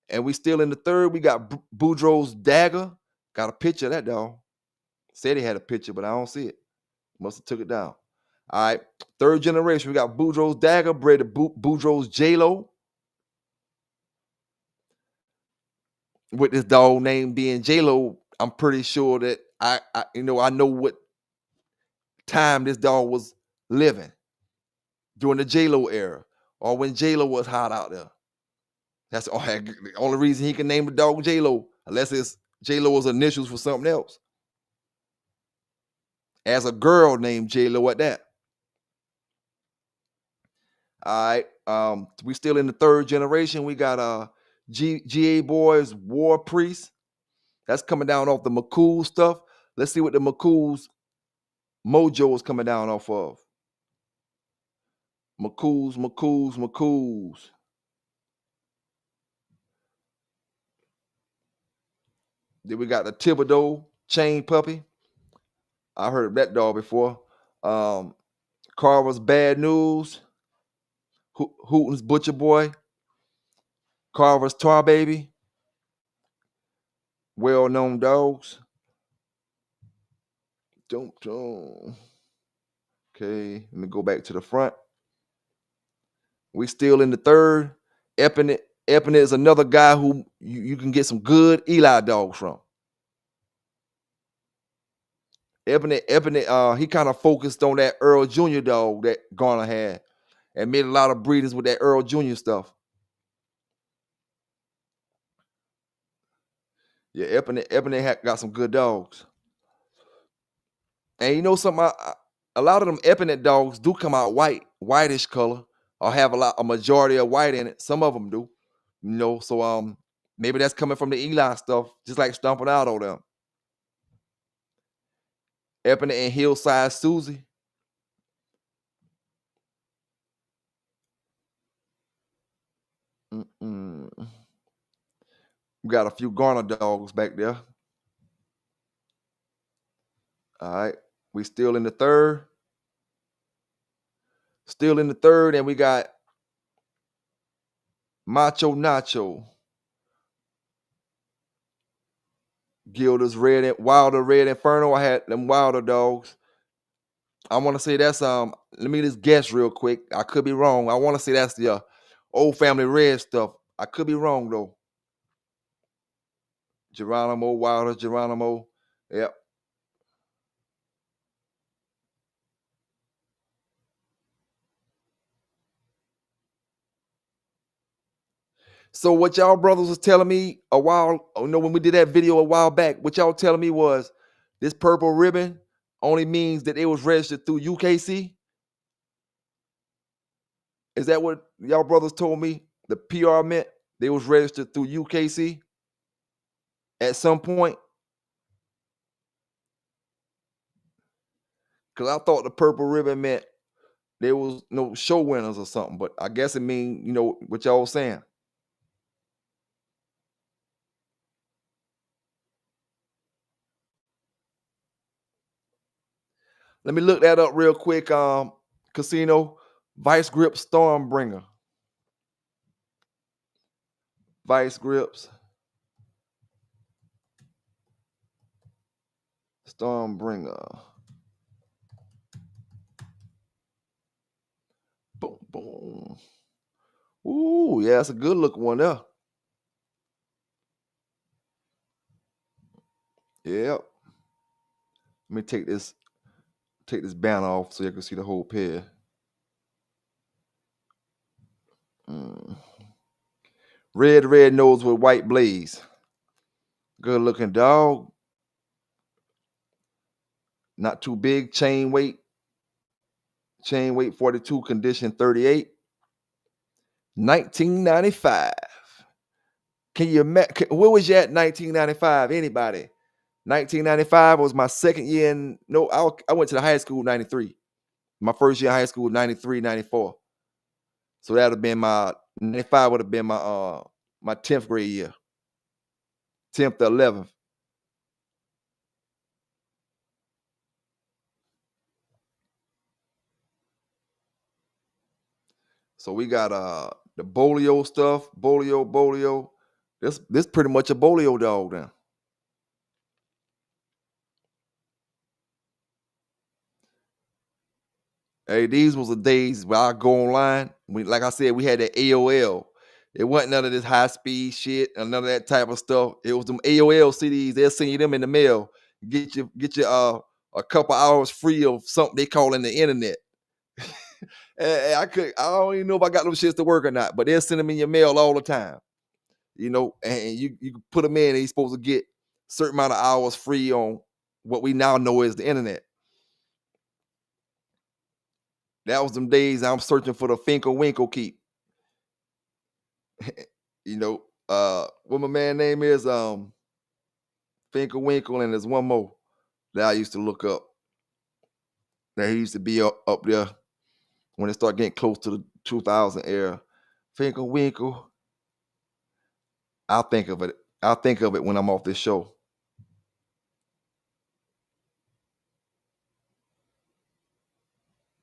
And we still in the third. We got Boudreaux's Dagger. Got a picture of that dog. Said he had a picture, but I don't see it. Must have took it down. All right. Third generation. We got Boudreaux's Dagger, bred to Boudreaux's J-Lo. With this dog name being J-Lo, I'm pretty sure that I know what time this dog was living during the J-Lo era, or when J-Lo was hot out there. That's the only reason he can name the dog J-Lo, unless it's J-Lo's initials for something else. As a girl named J-Lo at that. All right. We still in the third generation. We got GA Boys War Priest. That's coming down off the McCool stuff. Let's see what the McCool's mojo is coming down off of. McCool's. Then we got the Thibodeau chain puppy. I heard of that dog before. Carver's Bad News. Hooten's Butcher Boy, Carver's Tar Baby, well-known dogs. Okay, let me go back to the front. We still in the third. Epinett is another guy who you can get some good Eli dogs from. Epinett, he kind of focused on that Earl Jr. dog that Garner had and made a lot of breeders with that Earl Jr. stuff. Yeah, Epinett got some good dogs. And you know something, a lot of them Epinett dogs do come out whitish color, or have a majority of white in it. Some of them do, so maybe that's coming from the Eli stuff, just like Stomping Out on them. Epinett and Hillside Susie. We got a few Garner dogs back there. All right, we still in the third. Still in the third, and we got Macho Nacho, Gilda's Wilder Red Inferno. I had them Wilder dogs. I want to say that's let me just guess real quick. I could be wrong. I want to say that's the Old Family Red stuff. I could be wrong though. Geronimo Wilder, Geronimo. Yep. So what y'all brothers was telling me when we did that video a while back, what y'all telling me was this purple ribbon only means that it was registered through UKC. Is that what y'all brothers told me? The PR meant they was registered through UKC at some point? Because I thought the purple ribbon meant there was no show winners or something, but I guess it mean, what y'all was saying. Let me look that up real quick. Casino, Vice Grip Stormbringer. Vice Grips. Stormbringer. Boom, boom. Ooh, yeah, that's a good looking one there. Yep. Let me take this banner off so you can see the whole pair. Red nose with white blaze. Good looking dog. Not too big. Chain weight 42, condition 38. 1995. Can you imagine? Where was you at 1995? Anybody? 1995 was my second year I went to the high school in 93. My first year in high school was 93, 94. So that would have been 95 would have been my 10th grade year. 10th to 11th. So we got the Bolio stuff, Bolio. This pretty much a Bolio dog now. Hey, these was the days where I go online. Like I said, we had that AOL. It wasn't none of this high speed shit and none of that type of stuff. It was them AOL CDs. They'll send you them in the mail. Get you a couple hours free of something they call in the internet. And I don't even know if I got those shits to work or not, but they'll send them in your mail all the time. And you can put them in and you're supposed to get a certain amount of hours free on what we now know as the internet. That was them days I'm searching for the Finkel Winkle keep. What my man name is, Finkel Winkle, and there's one more that I used to look up. That he used to be up there when it started getting close to the 2000 era. Finkel Winkle. I'll think of it when I'm off this show.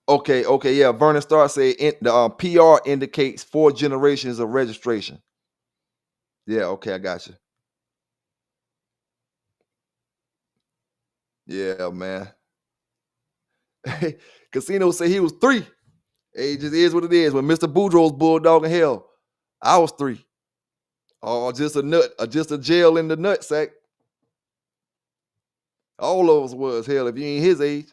Okay, yeah. Vernon Starr said the PR indicates 4 generations of registration. Yeah, okay, I got you. Yeah, man. Casino said he was 3. It just is what it is. When Mr. Boudreaux's bulldog in hell, I was 3. Oh, just a nut, just a jail in the nut sack. All of us was hell if you ain't his age.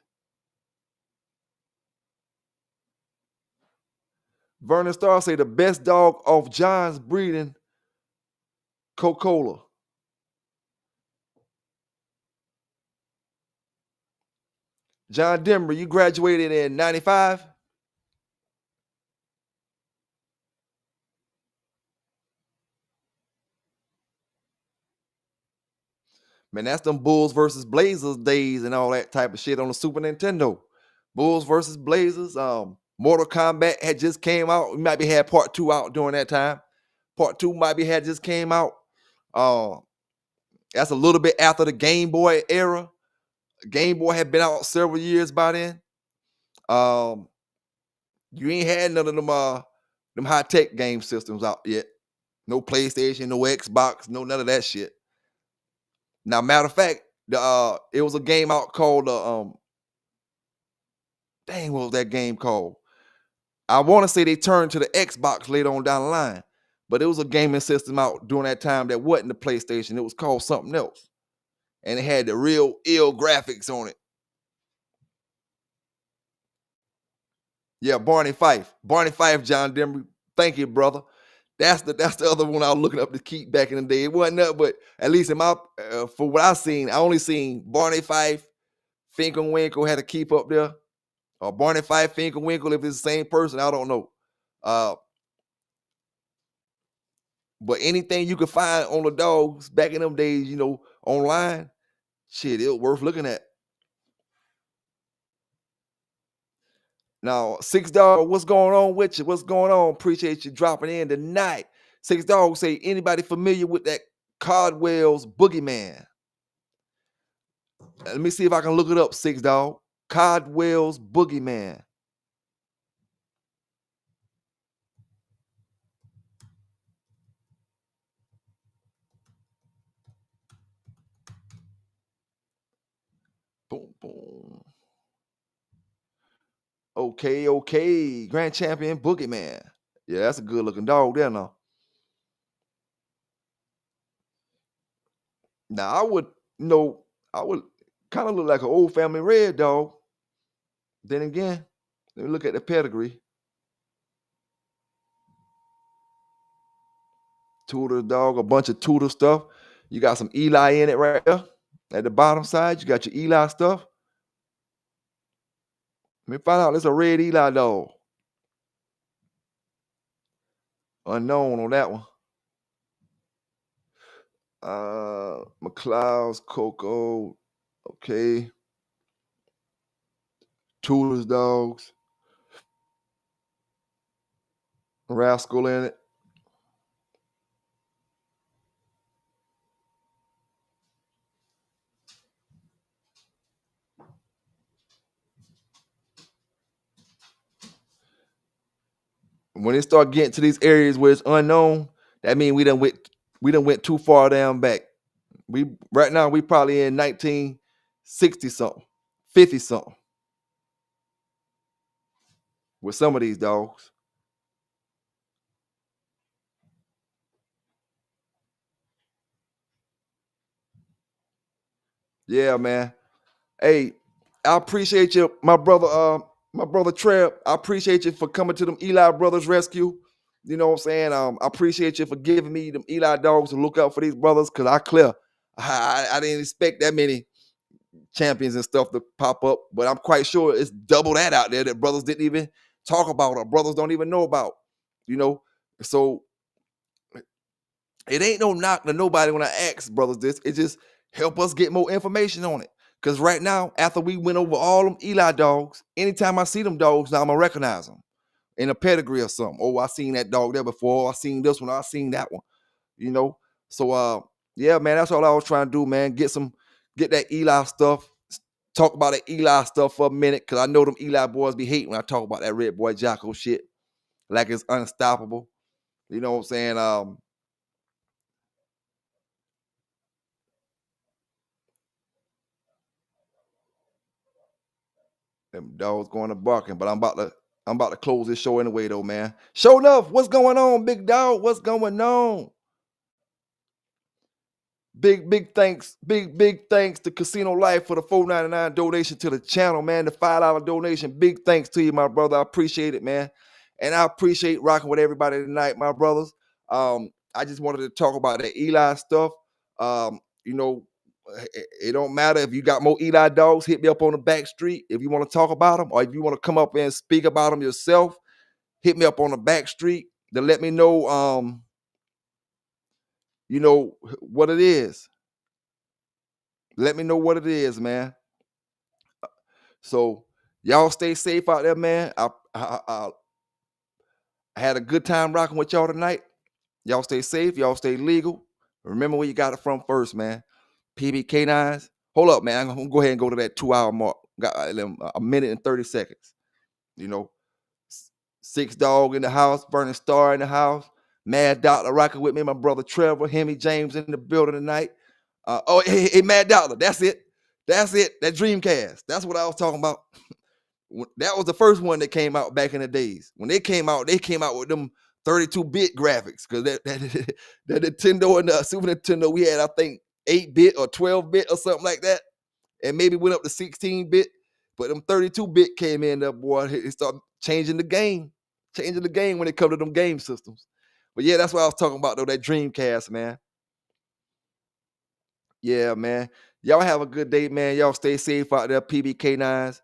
Vernon Starr say the best dog off John's breeding, Coca-Cola. John Denver, you graduated in 95? Man, that's them Bulls versus Blazers days and all that type of shit on the Super Nintendo. Bulls versus Blazers. Mortal Kombat had just came out. We might be had part 2 out during that time. Part 2 might be had just came out. Uh, that's a little bit after the Game Boy era. Game Boy had been out several years by then. Um, you ain't had none of them high tech game systems out yet. No PlayStation, no Xbox, no none of that shit. Now, matter of fact, it was a game out called dang, what was that game called? I want to say they turned to the Xbox later on down the line, but it was a gaming system out during that time that wasn't the PlayStation. It was called something else, and it had the real ill graphics on it. Yeah, Barney Fife, John Denver. Thank you, brother. That's the other one I was looking up to keep back in the day. It wasn't that, but at least in my for what I seen, I only seen Barney Fife, Finkelwinkle had to keep up there. Or Barney Fife, Finkelwinkle, if it's the same person, I don't know. Uh, but anything you could find on the dogs back in them days, online, shit, it was worth looking at. Now, Six Dog, what's going on with you? What's going on? Appreciate you dropping in tonight. Six Dog say, anybody familiar with that Cardwell's Boogeyman? Let me see if I can look it up, Six Dog. Cardwell's Boogeyman. Boom, boom. Okay. Grand champion Boogeyman. Yeah, that's a good looking dog there now. Now I would kind of look like an old family red dog. Then again, let me look at the pedigree. Tudor dog, a bunch of Tudor stuff. You got some Eli in it right there. At the bottom side, you got your Eli stuff. Let me find out. It's a red Eli dog. Unknown on that one. McLeod's Coco. Okay. Tudor's dogs. Rascal in it. When it start getting to these areas where it's unknown, that means we done went too far down back. We right now we probably in 1960 something, 50 something with some of these dogs. Yeah, man. Hey, I appreciate you, my brother Trev. I appreciate you for coming to them Eli Brothers rescue. You know what I'm saying? I appreciate you for giving me them Eli dogs to look out for these brothers because I didn't expect that many champions and stuff to pop up, but I'm quite sure it's double that out there that brothers didn't even talk about or brothers don't even know about. You know, so it ain't no knock to nobody when I ask brothers this. It just help us get more information on it. Cause right now, after we went over all them Eli dogs, anytime I see them dogs, now I'm gonna recognize them in a pedigree or something. Oh, I seen that dog there before. I seen this one. I seen that one. You know. So yeah, man, that's all I was trying to do, man. Get that Eli stuff. talk about that Eli stuff for a minute, because I know them Eli boys be hating when I talk about that Red Boy Jocko shit. Like it's unstoppable. You know what I'm saying? Them dogs going to barking, but I'm about to close this show anyway, though, man. Show enough, what's going on, big dog? What's going on? Big thanks, big thanks to Casino Life for the $4.99 donation to the channel, man. The $5 donation. Big thanks to you, my brother. I appreciate it, man. And I appreciate rocking with everybody tonight, my brothers. I just wanted to talk about the Eli stuff. You know, it don't matter if you got more Eli dogs, hit me up on the back street if you want to talk about them, or if you want to come up and speak about them yourself, hit me up on the back street to let me know what it is. Let me know what it is, man. So y'all stay safe out there, man. I had a good time rocking with y'all tonight. Y'all stay safe. Y'all stay legal. Remember where you got it from first, man. PBK9s. Hold up, man. I'm gonna go ahead and go to that 2-hour mark. Got a minute and 30 seconds. You know, Six Dog in the house, Burning Star in the house, Mad Doctor rocking with me, my brother Trevor, Hemi James in the building tonight. Hey, Mad Doctor, that's it. That's it. That Dreamcast. That's what I was talking about. That was the first one that came out back in the days. When they came out with them 32-bit graphics, because that Nintendo and the Super Nintendo, we had, I think, 8-bit or 12-bit or something like that, and maybe went up to 16-bit. But them 32-bit came in there, boy. It started changing the game when it comes to them game systems. But yeah, that's what I was talking about, though, that Dreamcast, man. Yeah, man. Y'all have a good day, man. Y'all stay safe out there, PBK9s.